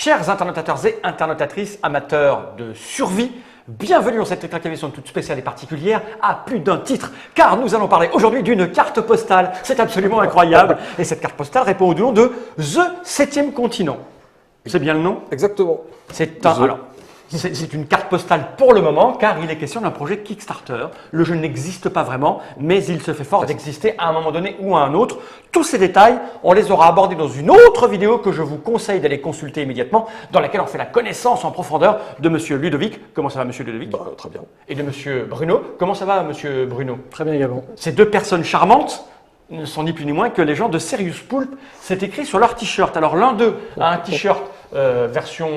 Chers internautateurs et internautatrices amateurs de survie, bienvenue dans cette émission toute spéciale et particulière à plus d'un titre, car nous allons parler aujourd'hui d'une carte postale. C'est absolument incroyable. Et cette carte postale répond au nom de The 7e continent. C'est bien le nom? Exactement. C'est une carte postale pour le moment, car il est question d'un projet Kickstarter. Le jeu n'existe pas vraiment, mais il se fait fort d'exister à un moment donné ou à un autre. Tous ces détails, on les aura abordés dans une autre vidéo que je vous conseille d'aller consulter immédiatement, dans laquelle on fait la connaissance en profondeur de Monsieur Ludovic. Comment ça va, Monsieur Ludovic? Très bien. Et de Monsieur Bruno. Comment ça va, Monsieur Bruno? Très bien également. Ces deux personnes charmantes ne sont ni plus ni moins que les gens de Serious Poulp. C'est écrit sur leur t-shirt. Alors l'un d'eux a un t-shirt version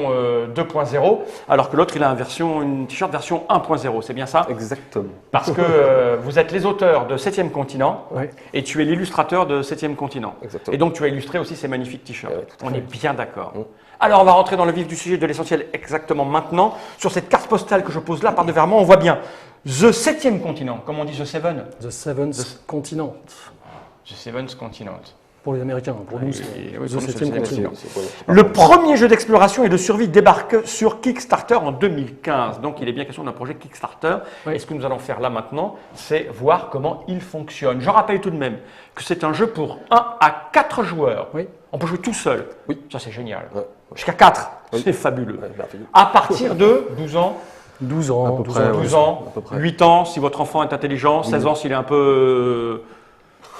2.0, alors que l'autre il a une t-shirt version 1.0. C'est bien ça? Exactement. Parce que vous êtes les auteurs de 7e continent, Ouais. et tu es l'illustrateur de 7e continent. Exactement. Et donc tu as illustré aussi ces magnifiques t-shirts. Ouais, tout à On fait. est bien d'accord. Alors on va rentrer dans le vif du sujet, de l'essentiel exactement maintenant. Sur cette carte postale que je pose là par devers moi, on voit bien The 7e continent, comme on dit The Seven. The Seventh Continent. The Seventh Continent. Pour les Américains, pour nous, c'est oui, The pour nous, c'est Septième le Continent. Le premier jeu d'exploration et de survie débarque sur Kickstarter en 2015. Donc il est bien question d'un projet Kickstarter. Oui. Et ce que nous allons faire là maintenant, c'est voir comment il fonctionne. Je rappelle tout de même que c'est un jeu pour 1 à 4 joueurs. Oui. On peut jouer tout seul. Oui. Ça c'est génial. Ouais. Jusqu'à 4. Oui. C'est fabuleux. Ouais, merveilleux. À partir de 12 ans, 12 ans, À peu 12 près, ans, ouais. 12 ans, à peu près. 8 ans si votre enfant est intelligent, 16 ans s'il est un peu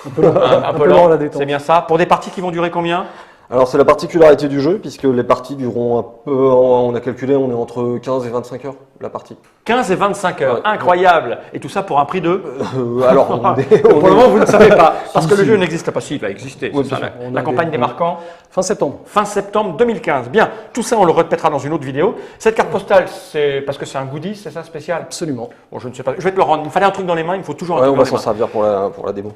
un peu long, un peu lent lent. à la détente. C'est bien ça. Pour des parties qui vont durer combien? Alors c'est la particularité du jeu, puisque les parties dureront un peu, on a calculé, on est entre 15 et 25 heures la partie. 15 et 25 heures. Ouais. Incroyable. Et tout ça pour un prix de... Alors Pour le moment, vous ne savez pas, parce que le jeu n'existe pas. Si, il va exister. Oui, c'est ça, bien sûr. la On la a campagne des- démarquant, Fin septembre. fin septembre 2015. Bien, tout ça, on le répétera dans une autre vidéo. Cette carte postale, c'est parce que c'est un goodie, c'est ça, spécial? Absolument. Bon, je ne sais pas. Je vais te le rendre. Il me fallait un truc dans les mains, il me faut toujours un Ouais, truc on va dans les s'en mains. servir pour la démo.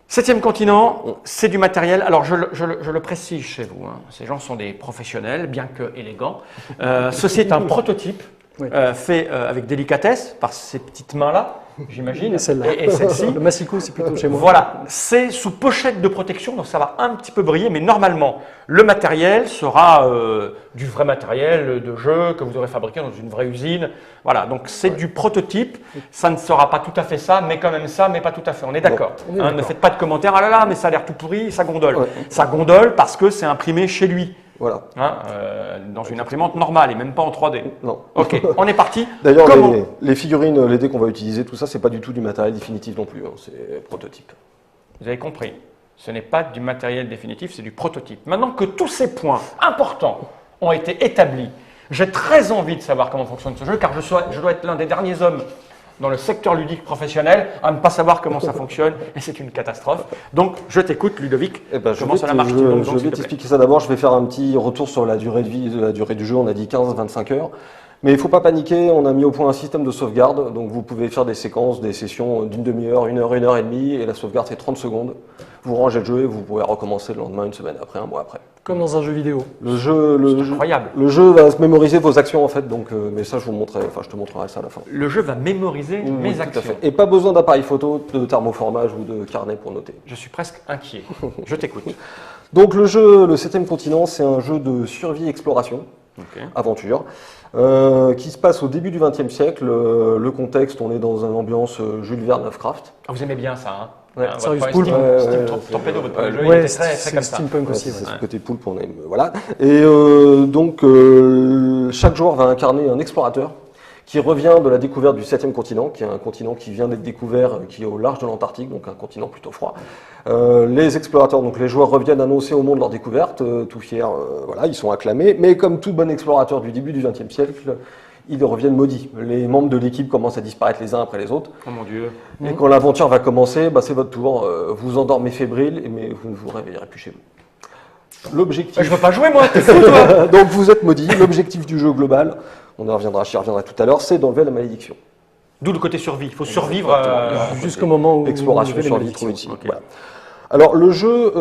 7e continent, c'est du matériel. Alors, je le précise chez vous, hein. Ces gens sont des professionnels, bien que élégants. Ceci est un prototype Oui. fait avec délicatesse par ces petites mains-là, j'imagine. Et celle-là. Et celle-ci. Le massicot, c'est plutôt chez moi. Voilà, c'est sous pochette de protection, donc ça va un petit peu briller, mais normalement, le matériel sera du vrai matériel de jeu que vous aurez fabriqué dans une vraie usine. Voilà, donc c'est du prototype, ça ne sera pas tout à fait ça, mais quand même ça, mais pas tout à fait. On est d'accord. on est Hein, ne d'accord. faites pas de commentaires, ah là là, mais ça a l'air tout pourri, ça gondole. Ouais. Ça gondole parce que c'est imprimé chez lui, Voilà. hein, dans une imprimante normale et même pas en 3D. Non. Ok, on est parti. D'ailleurs, Comment les figurines, les dés qu'on va utiliser, tout ça, c'est pas du tout du matériel définitif non plus. Hein, c'est prototype. Vous avez compris, ce n'est pas du matériel définitif, c'est du prototype. Maintenant que tous ces points importants ont été établis, j'ai très envie de savoir comment fonctionne ce jeu, car je dois être l'un des derniers hommes dans le secteur ludique professionnel à ne pas savoir comment ça fonctionne, et c'est une catastrophe. Donc, je t'écoute, Ludovic. Eh ben, Comment cela marche-t-il donc, je s'il vais te plaît? t'expliquer ça d'abord. Je vais faire un petit retour sur la durée de vie, la durée du jeu. On a dit 15-25 heures. Mais il ne faut pas paniquer, on a mis au point un système de sauvegarde. Donc vous pouvez faire des séquences, des sessions d'une demi-heure, 1 heure et demie. Et la sauvegarde, c'est 30 secondes. Vous rangez le jeu et vous pouvez recommencer le lendemain, une semaine après, un mois après. Comme dans un jeu vidéo. Incroyable. Le jeu va se mémoriser vos actions en fait. Donc, mais ça, je te montrerai ça à la fin. Le jeu va mémoriser Oui, mes tout à actions. fait. Et pas besoin d'appareil photo, de thermoformage ou de carnet pour noter. Je suis presque inquiet. Je t'écoute. Donc le jeu, le 7e continent, c'est un jeu de survie-exploration. Ok. Aventure, qui se passe au début du XXe siècle. Le contexte, on est dans une ambiance Jules Verne, Lovecraft. Ah, vous aimez bien ça, hein? Ouais. Hein, votre Serious premier Poulp. Steve Torpedo, votre premier jeu, il Ouais, était très c'est comme ça. steampunk Ouais, aussi. c'est ouais. ce côté poulpe, on aime, voilà. Et donc, chaque joueur va incarner un explorateur qui revient de la découverte du 7e continent, qui est un continent qui vient d'être découvert, qui est au large de l'Antarctique, donc un continent plutôt froid. Les explorateurs, donc les joueurs reviennent annoncer au monde leur découverte, tout fiers, voilà, ils sont acclamés. Mais comme tout bon explorateur du début du XXe siècle, ils reviennent maudits. Les membres de l'équipe commencent à disparaître les uns après les autres. Oh mon Dieu. Et quand l'aventure va commencer, c'est votre tour. Vous endormez fébrile, mais vous ne vous réveillerez plus chez vous. L'objectif. Je veux pas jouer moi, t'es fou toi. Donc vous êtes maudit. L'objectif du jeu global, j'y reviendrai tout à l'heure, c'est d'enlever la malédiction. D'où le côté survie. Il faut survivre. Jusqu'au moment où Exploration, vous avez les survie, malédictions. trouver ici. Ok. Voilà. Alors le jeu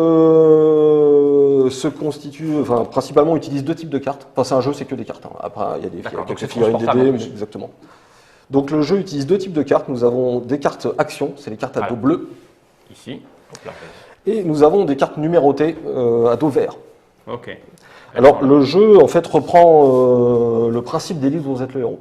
se constitue, enfin principalement utilise deux types de cartes. Enfin c'est un jeu, c'est que des cartes. Hein. Après il y a D'accord, donc quelques c'est figurines transportable DD, en mais plus. exactement. Donc le jeu utilise deux types de cartes. Nous avons des cartes action, c'est les cartes à Voilà. dos bleu, Ici. Hop là. et nous avons des cartes numérotées à dos vert. Ok. Alors, le jeu, en fait, reprend le principe des livres dont vous êtes le héros.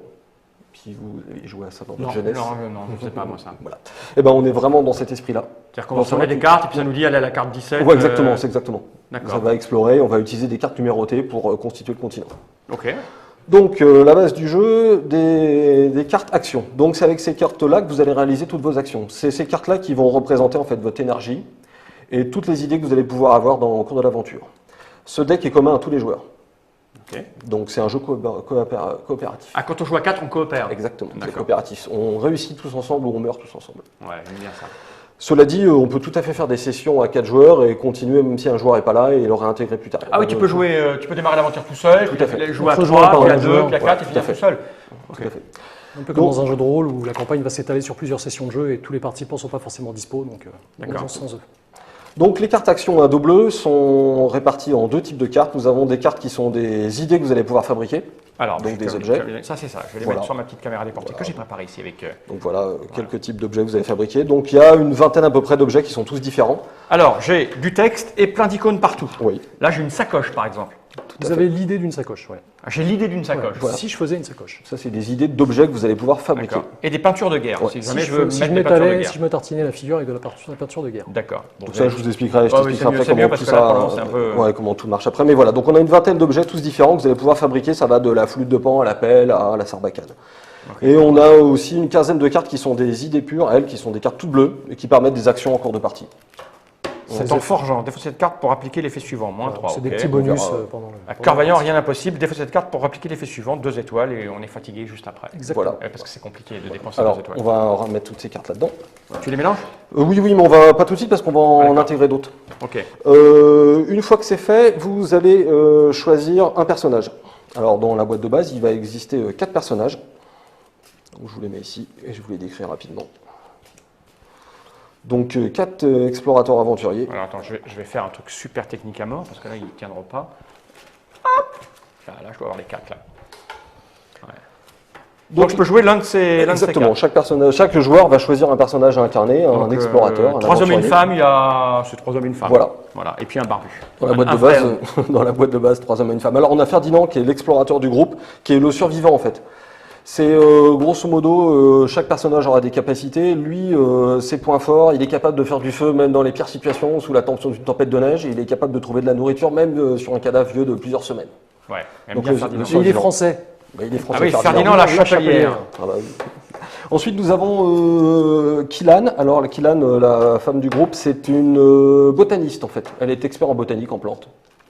Si vous avez joué à ça dans votre jeunesse. Non, je sais pas moi ça. Voilà. Et ben, on est vraiment dans cet esprit-là. C'est-à-dire qu'on va se mettre des cartes et puis ça nous dit allez à la carte 17. Ouais, exactement, c'est exactement. D'accord. Ça va explorer, on va utiliser des cartes numérotées pour constituer le continent. Ok. Donc, la base du jeu, des cartes actions. Donc, c'est avec ces cartes-là que vous allez réaliser toutes vos actions. C'est ces cartes-là qui vont représenter en fait votre énergie et toutes les idées que vous allez pouvoir avoir au cours de l'aventure. Ce deck est commun à tous les joueurs. Ok. Donc, c'est un jeu coopératif. Ah, quand on joue à 4, on coopère. Exactement, c'est D'accord. coopératif. On réussit tous ensemble ou on meurt tous ensemble. Ouais, j'aime bien ça. Cela dit, on peut tout à fait faire des sessions à 4 joueurs et continuer même si un joueur n'est pas là et il l'aurait intégré plus tard. Ah oui, tu peux jouer, tu peux démarrer l'aventure tout seul, Tout à fait. jouer à Entre 3, joueurs, puis à par 2, joueur. puis à 4 et tout à finir fait. tout seul. Tout à fait. Un peu comme dans un jeu de rôle où la campagne va s'étaler sur plusieurs sessions de jeu et tous les participants ne sont pas forcément dispo, donc on D'accord. joue sans eux. Donc les cartes actions à dos bleu sont réparties en 2 types de cartes. Nous avons des cartes qui sont des idées que vous allez pouvoir fabriquer. Alors, Donc je- des je- objets. Ça, c'est ça. Je vais les Voilà. mettre sur ma petite caméra déportée que j'ai préparée ici avec. Donc voilà, quelques types d'objets que vous avez fabriqués. Donc il y a une vingtaine à peu près d'objets qui sont tous différents. Alors, j'ai du texte et plein d'icônes partout. Oui. Là, j'ai une sacoche, par exemple. Vous avez l'idée d'une sacoche, ouais. Ah, j'ai l'idée d'une sacoche. Ouais. Si je faisais une sacoche. Ça, c'est des idées d'objets que vous allez pouvoir fabriquer. D'accord. Et des peintures de guerre. Ouais. Si Si jamais je, je veux si mettre je des peintures de m'étalais, guerre. si je me tartinais la figure avec de la peinture de guerre. D'accord. Bon, Donc ça, je vous expliquerai, oui, c'est mieux, après c'est mieux comment parce tout que là, ça, pour le moment, c'est un peu- ouais, comment tout marche après. Mais voilà, donc on a une vingtaine d'objets tous différents que vous allez pouvoir fabriquer. Ça va de la flûte de Pan à la pelle à la sarbacane. Et on a aussi une quinzaine de cartes qui sont des idées pures, elles, qui sont des cartes toutes bleues et qui permettent des actions en cours de partie. C'est en forgeant. Défaut cette carte pour appliquer l'effet suivant. Moins 3. C'est des petits bonus pendant le. À pendant Carvaillant, le- rien d'impossible. Défaut cette carte pour appliquer l'effet suivant. 2 étoiles et on est fatigué juste après. Exactement. Voilà. Parce que c'est compliqué de dépenser Alors, 2 étoiles. on va remettre toutes ces cartes là-dedans. Tu les mélanges Oui, mais on va pas tout de suite parce qu'on va en D'accord. intégrer d'autres. Ok. Une fois que c'est fait, vous allez choisir un personnage. Alors, dans la boîte de base, il va exister 4 personnages. Donc, je vous les mets ici et je vous les décris rapidement. Donc, 4 explorateurs aventuriers. Alors attends, je vais faire un truc super technique à mort parce que là, ils ne tiendront pas. Hop là, je dois avoir les 4 là. Ouais. Donc, je peux jouer l'un de ces Exactement. quatre. Chaque joueur va choisir un personnage à incarner, un Donc, explorateur, un 3 hommes et une aventurier. femme, il y a. C'est 3 hommes et une femme. Voilà. Et puis un barbu. Dans la boîte Un de base, frère. dans la boîte de base, 3 hommes et une femme. Alors on a Ferdinand qui est l'explorateur du groupe, qui est le survivant en fait. C'est grosso modo, chaque personnage aura des capacités. Lui, ses points forts, il est capable de faire du feu même dans les pires situations, sous la tension d'une tempête de neige. Et il est capable de trouver de la nourriture même sur un cadavre vieux de plusieurs semaines. Ouais, j'aime Donc, bien le- Ferdinand. le Et il est survivant. français. Bah, il est français. Ah oui, Ferdinand la chapelière. Ah bah oui. Ensuite, nous avons Kilan. Alors, Kilan, la femme du groupe, c'est une botaniste en fait. Elle est experte en botanique, en plantes.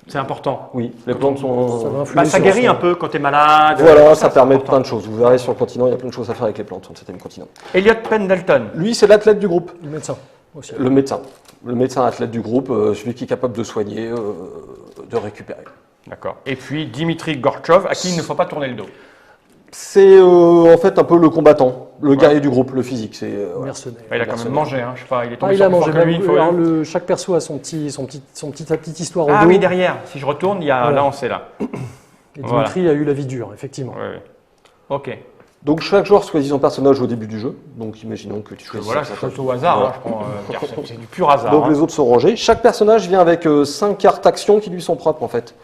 C'est important. Oui, les plantes sont. Ça va influer Bah, ça sur guérit son- un peu quand tu es malade. Voilà, tout ça c'est permet important. plein de choses. Vous verrez sur le continent, il y a plein de choses à faire avec les plantes sur le 7e continent. Elliot Pendleton. Lui, c'est l'athlète du groupe, Le médecin aussi. le médecin. Le médecin athlète du groupe, celui qui est capable de soigner, de récupérer. D'accord. Et puis Dimitri Gorchov, à qui il ne faut pas tourner le dos. C'est en fait un peu le combattant, le guerrier du groupe, le physique. C'est voilà. Mercenaire. Il a quand même mangé, hein. Je sais pas, il est Ah, tombé il sur a plus fort mangé. que lui. il faut- Alors, chaque perso a sa petite histoire au Ah dos. oui, derrière. Si je retourne, il y a Voilà. là, on sait là. Et Dimitri a eu la vie dure, effectivement. Ouais, ouais. Ok. Donc chaque joueur choisit son personnage au début du jeu. Donc imaginons que tu choisis. Voilà, un je personnage. saute au hasard. Voilà. Hein, je prends, c'est du pur hasard. Donc hein. les autres sont rangés. Chaque personnage vient avec 5 cartes actions qui lui sont propres en fait.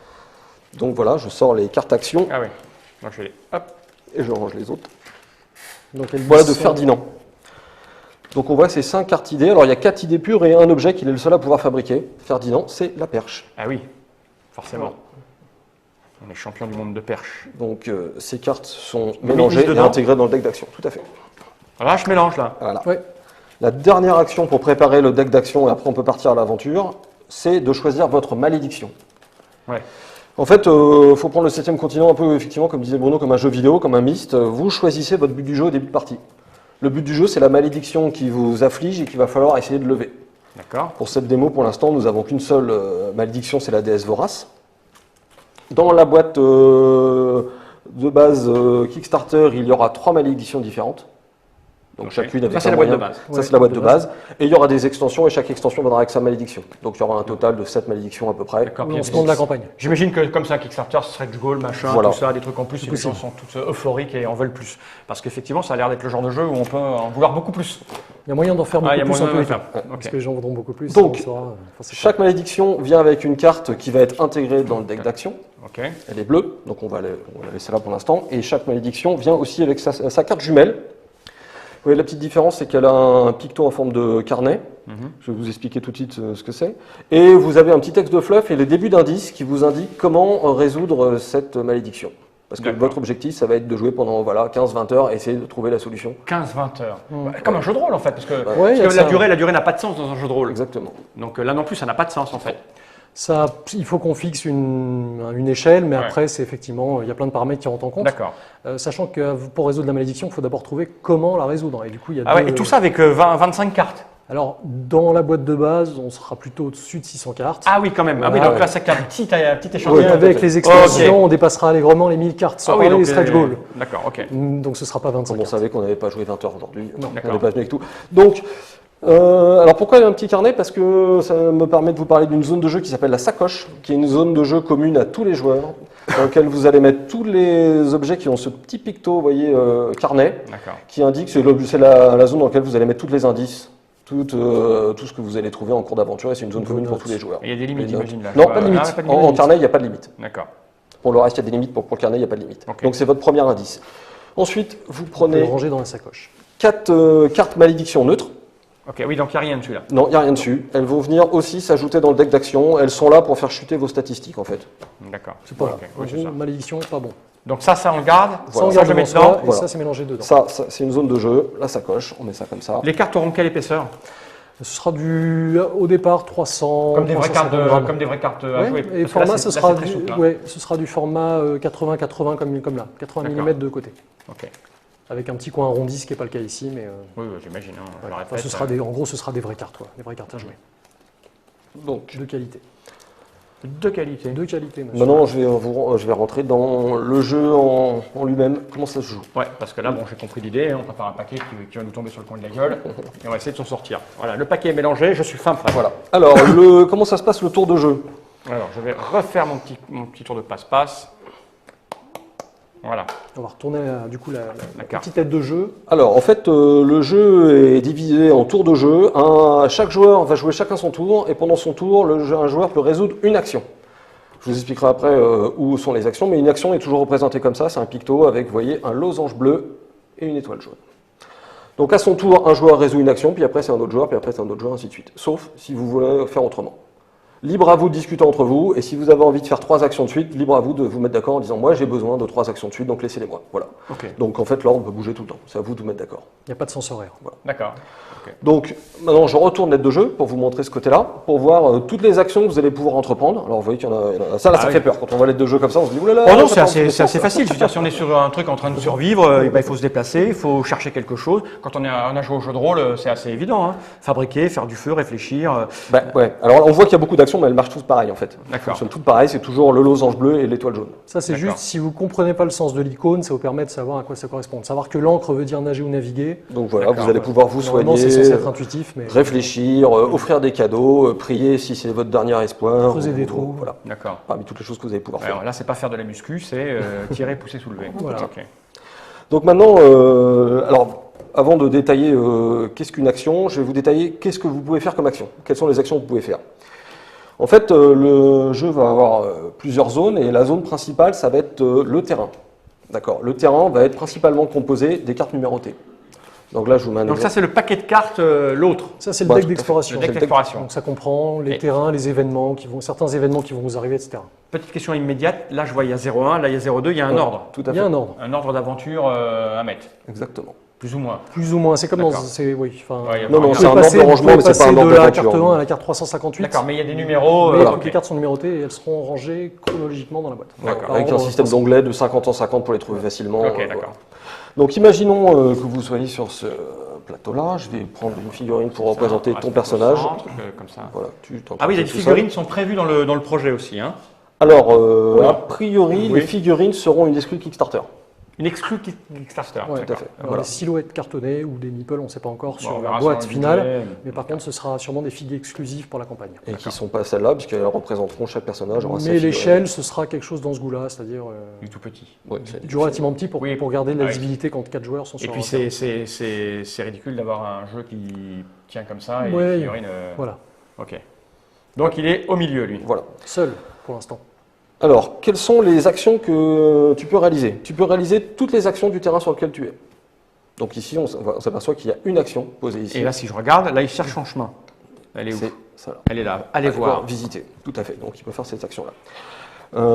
Donc voilà, je sors les cartes actions Ah oui. Donc je vais. Hop. et je range les autres. Donc, elle Voilà de sort- Ferdinand. Donc on voit ces 5 cartes idées. Alors il y a 4 idées pures et un objet qu'il est le seul à pouvoir fabriquer. Ferdinand, c'est la perche. Ah oui. Forcément. On est champion du monde de perche. Donc ces cartes sont mets mélangées et dedans. intégrées dans le deck d'action. Tout à fait. Là, je mélange là. Voilà. Ouais. La dernière action pour préparer le deck d'action et après on peut partir à l'aventure, c'est de choisir votre malédiction. Ouais. En fait, il faut prendre le 7e continent un peu, effectivement, comme disait Bruno, comme un jeu vidéo, comme un Myst. Vous choisissez votre but du jeu au début de partie. Le but du jeu, c'est la malédiction qui vous afflige et qu'il va falloir essayer de lever. D'accord. Pour cette démo, pour l'instant, nous n'avons qu'une seule malédiction, c'est la déesse Vorace. Dans la boîte de base Kickstarter, il y aura 3 malédictions différentes. Donc Ok. chacune avec Ça, c'est un la boîte de moyen. base. Ça, Ouais, c'est la boîte de base. base. Et il y aura des extensions et chaque extension viendra avec sa malédiction. Donc il y aura un total de 7 malédictions à peu près. D'accord. Au Puis, lancement de la campagne. j'imagine que comme c'est un Kickstarter, ce serait du goal, machin, Voilà. tout ça, des trucs en plus, et les gens possible. sont tous euphoriques et en veulent plus. Parce qu'effectivement, ça a l'air d'être le genre de jeu où on peut en vouloir beaucoup plus. Il y a moyen d'en faire beaucoup Ah, il y a plus moyen en tous de les le faire. cas. Ok. Parce que les gens voudront beaucoup plus. Donc, on saura, enfin, c'est Chaque malédiction vient avec une carte qui va être intégrée dans le deck d'action. Ok. Elle est bleue, donc on va la laisser là pour l'instant. Et chaque malédiction vient aussi avec sa carte jumelle. Vous voyez, la petite différence, c'est qu'elle a un picto en forme de carnet. Je vais vous expliquer tout de suite ce que c'est. Et vous avez un petit texte de fluff et le début d'indice qui vous indique comment résoudre cette malédiction. Parce que votre objectif, ça va être de jouer pendant 15-20 heures et essayer de trouver la solution. 15-20 heures. Comme un jeu de rôle en fait, parce que, la durée n'a pas de sens dans un jeu de rôle. Exactement. Donc là non plus, ça n'a pas de sens en fait. Ça, il faut qu'on fixe une échelle, mais après, c'est effectivement, il y a plein de paramètres qui rentrent en compte. D'accord. Sachant que pour résoudre la malédiction, il faut d'abord trouver comment la résoudre. Et du coup, il y a et tout ça avec 25 cartes. Alors, dans la boîte de base, on sera plutôt au-dessus de 600 cartes. Ah oui, quand même. Voilà. Ah oui, donc là, c'est un petit échantillon. Et avec les extensions, on dépassera allègrement les 1000 cartes, sans parler des stretch goals. D'accord, ok. Donc, ce ne sera pas 25 Comme on cartes. savait qu'on n'avait pas joué 20 heures aujourd'hui, on n'est d'accord. pas venu avec tout. Donc, alors pourquoi il y a un petit carnet? Parce que ça me permet de vous parler d'une zone de jeu qui s'appelle la sacoche, qui est une zone de jeu commune à tous les joueurs, dans laquelle vous allez mettre tous les objets qui ont ce petit picto, vous voyez, carnet, qui indique, c'est la zone dans laquelle vous allez mettre tous les indices. Tout ce que vous allez trouver en cours d'aventure, et c'est une zone commune pour tous les joueurs. Et il y a des limites, j'imagine là. Non, pas de limite. En carnet, il n'y a pas de limite. D'accord. Pour le reste, il y a des limites. Pour le carnet, il n'y a pas de limite. Okay. Donc c'est votre premier indice. Ensuite, vous prenez le ranger dans la sacoche. 4 cartes malédiction neutres. Ok, oui, donc il n'y a rien dessus là. Non, il n'y a rien dessus. Elles vont venir aussi s'ajouter dans le deck d'action. Elles sont là pour faire chuter vos statistiques en fait. D'accord. C'est pas Oui, en gros, malédiction, pas bon. Donc ça on le garde. Ça, on je garde mets devant dedans. soi, et ça, c'est mélangé dedans. Ça c'est une zone de jeu. La sacoche, on met ça comme ça. Les cartes auront quelle épaisseur? Ce sera au départ 300. Comme des vraies cartes, grammes. À jouer. Et format, ce sera du format 80-80 comme là, 80 mm de côté. Ok. Avec un petit coin arrondi, ce qui n'est pas le cas ici, mais oui, j'imagine. Je le répète, en gros, ce sera des vraies cartes, des vraies cartes à jouer. Donc de qualité. De qualité. De qualité, monsieur. Maintenant, je vais rentrer dans le jeu en lui-même. Comment ça se joue? Ouais, parce que là, j'ai compris l'idée. On prépare un paquet qui va nous tomber sur le coin de la gueule et on va essayer de s'en sortir. Voilà, le paquet est mélangé, je suis fin prêt. Voilà. Alors, comment ça se passe le tour de jeu? Alors, je vais refaire mon petit tour de passe-passe. Voilà. On va retourner du coup la petite tête de jeu. Alors en fait le jeu est divisé en tours de jeu. Chaque joueur va jouer chacun son tour et pendant son tour un joueur peut résoudre une action. Je vous expliquerai après où sont les actions, mais une action est toujours représentée comme ça, c'est un picto avec, vous voyez, un losange bleu et une étoile jaune. Donc à son tour, un joueur résout une action, puis après c'est un autre joueur, puis après c'est un autre joueur, ainsi de suite. Sauf si vous voulez faire autrement. Libre à vous de discuter entre vous, et si vous avez envie de faire 3 actions de suite, libre à vous de vous mettre d'accord en disant moi j'ai besoin de 3 actions de suite, donc laissez-les-moi. Voilà. Okay. Donc en fait l'ordre peut bouger tout le temps, c'est à vous de vous mettre d'accord. Il n'y a pas de sens horaire. Voilà. D'accord. Okay. Donc maintenant je retourne l'aide de jeu pour vous montrer ce côté-là, pour voir toutes les actions que vous allez pouvoir entreprendre. Alors vous voyez qu'il y en a, ça fait peur, quand on voit l'aide de jeu comme ça on se dit oulala. Oh non, c'est assez facile, je veux dire si on est sur un truc en train de survivre, il faut se déplacer, il faut chercher quelque chose. Quand on a joué au jeu de rôle, c'est assez évident, hein. Fabriquer, faire du feu, réfléchir. Ouais. Alors on voit qu'il y a beaucoup d'actions mais elles marchent toutes pareil en fait. D'accord. Elles sont toutes pareilles, c'est toujours le losange bleu et l'étoile jaune. Ça c'est juste, si vous ne comprenez pas le sens de l'icône, ça vous permet de savoir à quoi ça correspond. De savoir que l'encre veut dire nager ou naviguer. Donc voilà, vous allez pouvoir vous soigner, c'est censé être intuitif, mais réfléchir, offrir des cadeaux, prier si c'est votre dernier espoir. Creuser des trous. Voilà. D'accord. Parmi toutes les choses que vous allez pouvoir faire. Alors là, c'est pas faire de la muscu, c'est tirer, pousser, soulever. Voilà. Okay. Donc maintenant, alors avant de détailler qu'est-ce qu'une action, je vais vous détailler qu'est-ce que vous pouvez faire comme action. Quelles sont les actions que vous pouvez faire. En fait, le jeu va avoir plusieurs zones et la zone principale, ça va être le terrain. D'accord. Le terrain va être principalement composé des cartes numérotées. Donc là, je vous mets un Donc exemple. ça, c'est le paquet de cartes, l'autre. Ça, c'est le deck d'exploration. Le deck d'exploration. Donc ça comprend les terrains, les événements, certains événements qui vont vous arriver, etc. Petite question immédiate. Là, je vois, il y a 0,1, là, il y a 0,2, il y a un ordre. Tout à fait. Il y a un ordre. Un ordre d'aventure à mettre. Exactement. Plus ou moins. Plus ou moins. C'est comme dans. Oui, non, c'est un ordre de rangement, mais c'est pas un ordre de la d'aventure. carte 1 à la carte 358. D'accord, mais il y a des numéros. Mais toutes les cartes sont numérotées et elles seront rangées chronologiquement dans la boîte. D'accord. Avec un système d'onglets de 50 en 50 pour les trouver facilement. Ok, d'accord. Voilà. Donc imaginons que vous soyez sur ce plateau-là. Je vais prendre une figurine pour représenter ton personnage. Comme ça. Voilà, ah oui, les figurines sont prévues dans le projet aussi. Hein. Alors, a priori, les figurines seront une exclue Kickstarter. Une exclue Kickstarter. Ouais, tout à fait. Alors, Voilà. les silhouettes cartonnées ou des nipples, on ne sait pas encore sur on la verra boîte sur le finale. budget. Mais par contre, ce sera sûrement des figues exclusives pour la campagne. Et qui ne sont pas celles-là, puisqu'elles représenteront chaque personnage. Mais l'échelle, ce sera quelque chose dans ce goût-là, c'est-à-dire Du tout petit. Ouais, du relativement petit pour garder de la Ah oui. visibilité quand 4 joueurs sont Et sur puis un terrain. c'est ridicule d'avoir un jeu qui tient comme ça et Ouais, les figurines. Voilà, Ok. Donc il est au milieu, lui. Voilà. seul pour l'instant. Alors, quelles sont les actions que tu peux réaliser? Tu peux réaliser toutes les actions du terrain sur lequel tu es. Donc ici, on s'aperçoit qu'il y a une action posée ici. Et là, si je regarde, là, il cherche son chemin. Elle est où? C'est ça là. Elle est là. Allez voir. Visiter, tout à fait. Donc il peut faire cette action-là.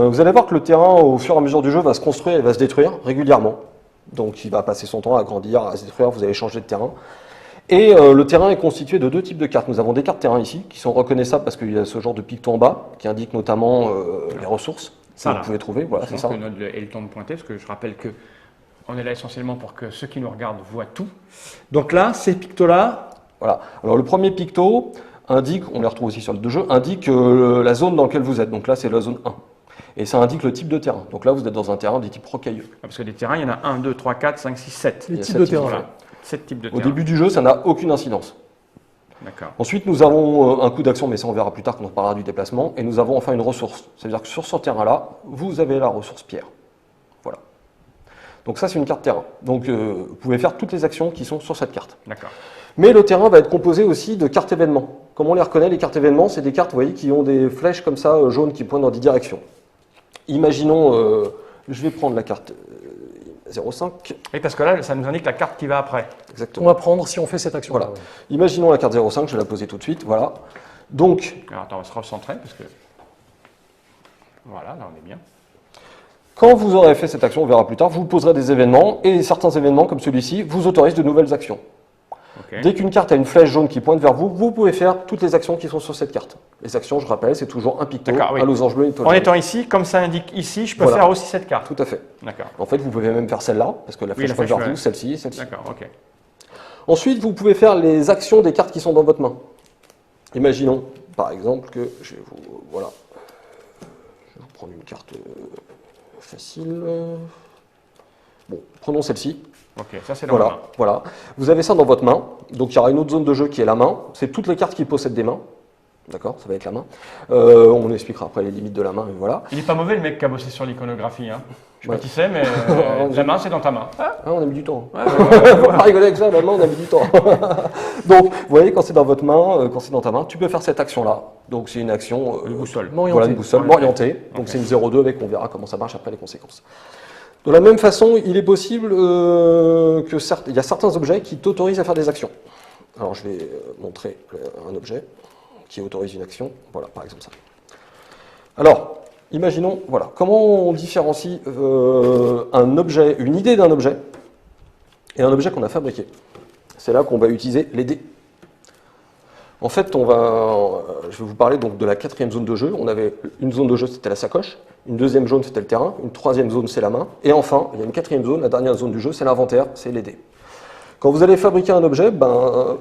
Vous allez voir que le terrain, au fur et à mesure du jeu, va se construire et va se détruire régulièrement. Donc il va passer son temps à grandir, à se détruire, vous allez changer de terrain. Et le terrain est constitué de deux types de cartes. Nous avons des cartes terrain ici, qui sont reconnaissables parce qu'il y a ce genre de picto en bas, qui indique notamment les ressources que vous pouvez trouver. Voilà, c'est ça. Et le temps de pointer, parce que je rappelle que on est là essentiellement pour que ceux qui nous regardent voient tout. Donc là, ces pictos-là. Voilà. Alors le premier picto indique, on les retrouve aussi sur le deux jeux, indique la zone dans laquelle vous êtes. Donc là, c'est la zone 1. Et ça indique le type de terrain. Donc là, vous êtes dans un terrain de type rocailleux. Parce que des terrains, il y en a 1, 2, 3, 4, 5, 6, 7. Les types de terrain. Voilà. 7 types de terrains. Au début du jeu, ça n'a aucune incidence. D'accord. Ensuite, nous avons un coup d'action, mais ça on verra plus tard quand on parlera du déplacement. Et nous avons enfin une ressource. C'est-à-dire que sur ce terrain-là, vous avez la ressource pierre. Voilà. Donc ça, c'est une carte terrain. Donc vous pouvez faire toutes les actions qui sont sur cette carte. D'accord. Mais le terrain va être composé aussi de cartes événements. Comme on les reconnaît, les cartes événements, c'est des cartes, vous voyez, qui ont des flèches comme ça, jaunes, qui pointent dans des directions. Imaginons, je vais prendre la carte 0,5. Oui, parce que là, ça nous indique la carte qui va après. Exactement. On va prendre si on fait cette action. Voilà. Imaginons la carte 0,5, je vais la poser tout de suite. Voilà. Donc, Alors attends, on va se recentrer parce que. Voilà, là on est bien. quand vous aurez fait cette action, on verra plus tard, vous poserez des événements et certains événements comme celui-ci vous autorisent de nouvelles actions. Okay. Dès qu'une carte a une flèche jaune qui pointe vers vous, vous pouvez faire toutes les actions qui sont sur cette carte. Les actions, je rappelle, c'est toujours un picto, D'accord, oui. un losange bleu et une étoile En jaune. étant ici, comme ça indique ici, je peux Voilà. faire aussi cette carte. Tout à fait. D'accord. En fait, vous pouvez même faire celle-là, parce que la flèche la pointe flèche, vers ouais. vous, celle-ci et celle-ci. D'accord, ok. Ensuite, vous pouvez faire les actions des cartes qui sont dans votre main. Imaginons, par exemple, que je vais vous... Voilà. Je vais vous prendre une carte facile. Bon, prenons celle-ci. Ok, ça c'est dans la Voilà, main. voilà. Vous avez ça dans votre main. Donc, il y aura une autre zone de jeu qui est la main. C'est toutes les cartes qui possèdent des mains. D'accord, ça va être la main. On expliquera après les limites de la main, mais voilà. Il est pas mauvais le mec qui a bossé sur l'iconographie. Hein. Je sais Ouais. pas qui c'est, mais la main c'est dans ta main. Ah, Ah, on a mis du temps. ouais, Faut pas rigoler avec ça, la main, on a mis du temps. Donc, vous voyez, quand c'est dans votre main, quand c'est dans ta main, tu peux faire cette action-là. Donc, c'est une action. Une boussole. Voilà, une boussole, M'orienter. m'orienter. Donc, c'est une 0,2 avec, on verra comment ça marche après les conséquences. De la même façon, il est possible il y a certains objets qui t'autorisent à faire des actions. Alors, je vais montrer un objet qui autorise une action. Voilà, par exemple ça. Alors, imaginons, voilà, comment on différencie un objet, une idée d'un objet et un objet qu'on a fabriqué. C'est là qu'on va utiliser les dés. En fait, je vais vous parler donc de la quatrième zone de jeu. On avait une zone de jeu, c'était la sacoche. Une deuxième zone, c'était le terrain. Une troisième zone, c'est la main. Et enfin, il y a une quatrième zone, la dernière zone du jeu, c'est l'inventaire, c'est les dés. Quand vous allez fabriquer un objet,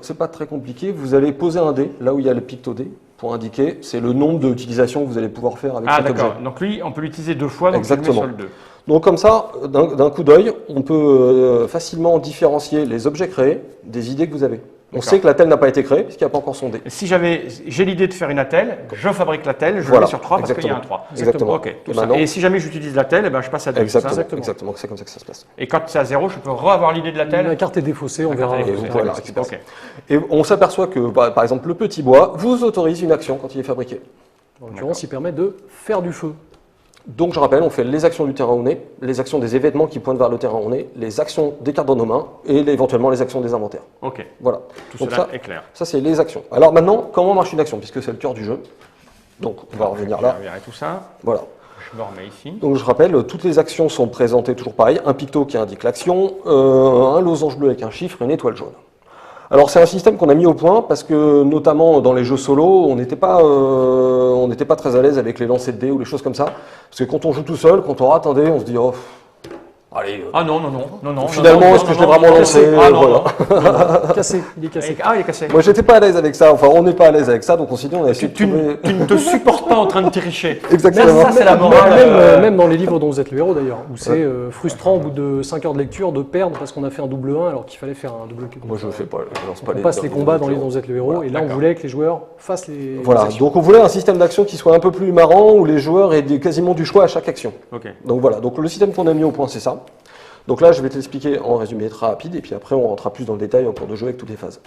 c'est pas très compliqué. Vous allez poser un dé, là où il y a le picto dé, pour indiquer, c'est le nombre d'utilisations que vous allez pouvoir faire avec Ah cet objet. d'accord, donc lui on peut l'utiliser 2 fois, donc Exactement. je le mets sur le 2. Donc comme ça, d'un coup d'œil, on peut facilement différencier les objets créés des idées que vous avez. On D'accord. sait que la telle n'a pas été créée, puisqu'il n'y a pas encore son dé. Et si j'ai l'idée de faire une attelle, je fabrique la telle, je le Voilà, mets sur 3 parce qu'il y a un 3. Exactement. Ok, tout Et ça. maintenant- Et si jamais j'utilise la telle, eh ben, je passe à 2. Exactement, c'est ça exactement, c'est comme ça que ça se passe. Et quand c'est à 0, je peux re-avoir l'idée de la telle. La carte est défaussée, on La verra. carte est Et défaussée. voilà, Ok. ce qui se passe. Et on s'aperçoit que, par exemple, le petit bois vous autorise une action quand il est fabriqué. En l'occurrence, il permet de faire du feu. Donc je rappelle, on fait les actions du terrain où on est, les actions des événements qui pointent vers le terrain où on est, les actions des cartes dans nos mains et éventuellement les actions des inventaires. Ok, Voilà. tout Donc cela est clair. ça c'est les actions. Alors maintenant, comment marche une action, puisque c'est le cœur du jeu. Donc on va revenir Je là. reviendrai tout ça. Voilà. Je me remets ici. Donc je rappelle, toutes les actions sont présentées toujours pareil. Un picto qui indique l'action, un losange bleu avec un chiffre et une étoile jaune. Alors c'est un système qu'on a mis au point parce que notamment dans les jeux solo, on n'était pas très à l'aise avec les lancers de dés ou les choses comme ça. Parce que quand on joue tout seul, quand on rate un dé, on se dit oh, allez. Ah non. Finalement, est-ce que je l'ai vraiment lancé Ah non, Voilà. non. Cassé, il est cassé. Ah, il est cassé. Moi j'étais pas à l'aise avec ça, enfin on n'est pas à l'aise avec ça, donc on s'est dit on a essayé de Tu trouver... ne te supportes pas en train de tricher. Exactement. Ça, c'est la morale. Même dans les livres dont vous êtes le héros d'ailleurs, où c'est frustrant au bout de 5 heures de lecture de perdre parce qu'on a fait un double 1 alors qu'il fallait faire un double 2. Moi je fais pas, je lance pas On passe les combats dans les livres dont vous êtes le héros, Voilà, et là on d'accord. voulait que les joueurs fassent les Voilà, actions. donc on voulait un système d'action qui soit un peu plus marrant, où les joueurs aient quasiment du choix à chaque action. Ok. Donc voilà, donc le système qu'on a mis au point, c'est ça. Donc là, je vais te l'expliquer en résumé très rapide, et puis après, on rentrera plus dans le détail en cours de jeu avec toutes les phases.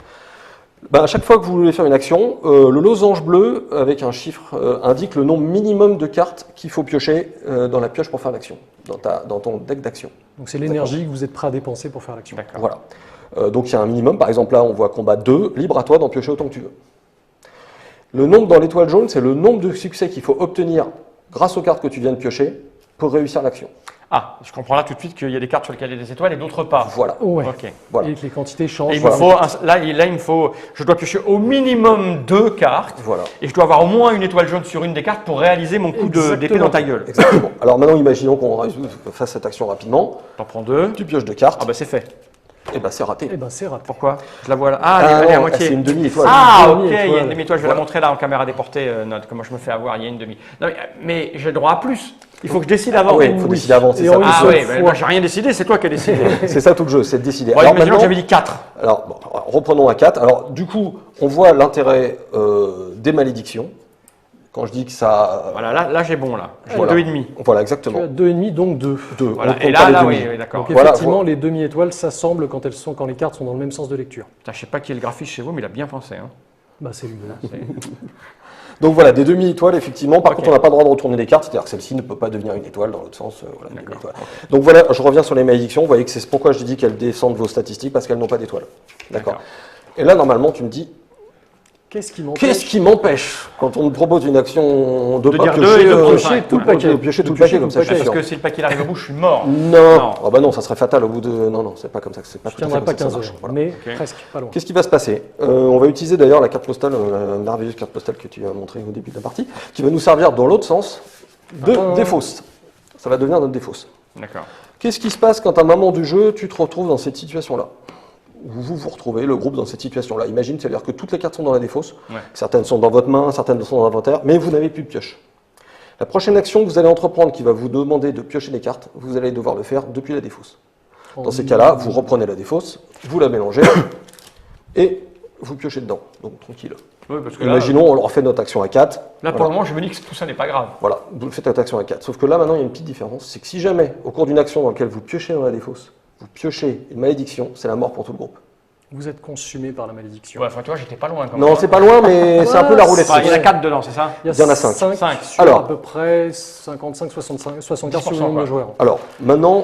À chaque fois que vous voulez faire une action, le losange bleu avec un chiffre indique le nombre minimum de cartes qu'il faut piocher dans la pioche pour faire l'action, dans ton deck d'action. Donc c'est l'énergie que vous êtes prêt à dépenser pour faire l'action. D'accord. Voilà. Donc il y a un minimum, par exemple là on voit combat 2, libre à toi d'en piocher autant que tu veux. Le nombre dans l'étoile jaune, c'est le nombre de succès qu'il faut obtenir grâce aux cartes que tu viens de piocher pour réussir l'action. Ah, je comprends là tout de suite qu'il y a des cartes sur lesquelles il y a des étoiles et d'autres pas. Voilà. Ouais. Ok. Voilà. Et que les quantités Et changent. il me faut là, il me faut, je dois piocher au minimum 2 cartes. Voilà. Et je dois avoir au moins une étoile jaune sur une des cartes pour réaliser mon coup d'épée dans ta gueule. Exactement. Alors maintenant, imaginons qu'on fasse cette action rapidement. T'en prends 2. Tu pioches 2 cartes, Ah bah c'est fait. et c'est raté. Eh ben c'est raté. Pourquoi? Je la vois là. Ah, elle est à non, moitié. c'est une demi-étoile. Ah, Une ok, il y a demi-étoile. une demi-étoile. Je vais la montrer là en caméra déportée. Note comment je me fais avoir. Il y a une demi. Non, mais j'ai le droit à plus. Il faut que je décide avant. Oui, il faut décider avant, c'est Et ça. en une Ah seule oui, fois. moi j'ai rien décidé, c'est toi qui as décidé. C'est ça tout le jeu, c'est de décider. Bon, Alors imaginons que maintenant, j'avais dit 4. alors, bon, reprenons à 4. Alors du coup, on voit l'intérêt des malédictions. Quand je dis que ça... Voilà, là j'ai bon là. J'ai Voilà. 2,5. Voilà, Tu exactement. as 2,5 donc 2. Voilà. On Et compte pas là, les oui, demi. d'accord. Donc Voilà, effectivement, voilà. les demi-étoiles s'assemblent quand les cartes sont dans le même sens de lecture. Putain, je sais pas qui est le graphiste chez vous, mais il a bien pensé. Hein. Bah c'est lui. Donc voilà, des demi-étoiles, effectivement. Par Ok. contre, on n'a pas le droit de retourner les cartes, c'est-à-dire que celle-ci ne peut pas devenir une étoile dans l'autre sens. Voilà, une D'accord. étoile. Donc voilà, je reviens sur les malédictions. Vous voyez que c'est pourquoi je dis qu'elles descendent vos statistiques, parce qu'elles n'ont pas d'étoiles. D'accord. D'accord. Et là, normalement, tu me dis, Qu'est-ce qui m'empêche qu'est-ce qui m'empêche, quand on me propose une action de De pas dire piocher, deux et de prendre piocher cinq, tout le voilà. paquet. de piocher tout De le paquet, piocher comme tout ça, le je suis Parce sûr. que si le paquet arrive au bout, je suis mort. Non. Non. Ah bah non, ça serait fatal au bout de... Non, c'est pas comme ça que c'est pas Je tout à fait tiendrai comme pas ça que ça 15 marche. heures, Voilà. mais Ok. presque, pas loin. Qu'est-ce qui va se passer? On va utiliser d'ailleurs la carte postale, la merveilleuse carte postale que tu as montrée au début de la partie, qui va nous servir dans l'autre sens de défausse. Ça va devenir notre défausse. D'accord. Qu'est-ce qui se passe quand à un moment du jeu, tu te retrouves dans cette situation-là? Vous vous retrouvez, le groupe, dans cette situation-là. Imagine, c'est-à-dire que toutes les cartes sont dans la défausse, Ouais. certaines sont dans votre main, certaines sont dans l'inventaire, mais vous n'avez plus de pioche. La prochaine action que vous allez entreprendre qui va vous demander de piocher les cartes, vous allez devoir le faire depuis la défausse. Dans ces cas-là, vous reprenez la défausse, vous la mélangez et vous piochez dedans. Donc tranquille. Oui, parce que là, Imaginons, on refait notre action à 4. là, pour le moment, je me dis que tout ça n'est pas grave. Voilà, vous faites votre action à 4. Sauf que là, maintenant, il y a une petite différence. C'est que si jamais, au cours d'une action dans laquelle vous piochez dans la défausse, vous piochez une malédiction, c'est la mort pour tout le groupe. Vous êtes consumé par la malédiction. Ouais, enfin, tu vois, j'étais pas loin quand même. Non, c'est pas loin, mais c'est un peu la roulette. Enfin, il y en a russe. 4 dedans, c'est ça? Il y en a cinq. 5. Sur Alors. à peu près 55, 65, 70 sur le 10%, nombre de quoi. joueurs. Alors, maintenant,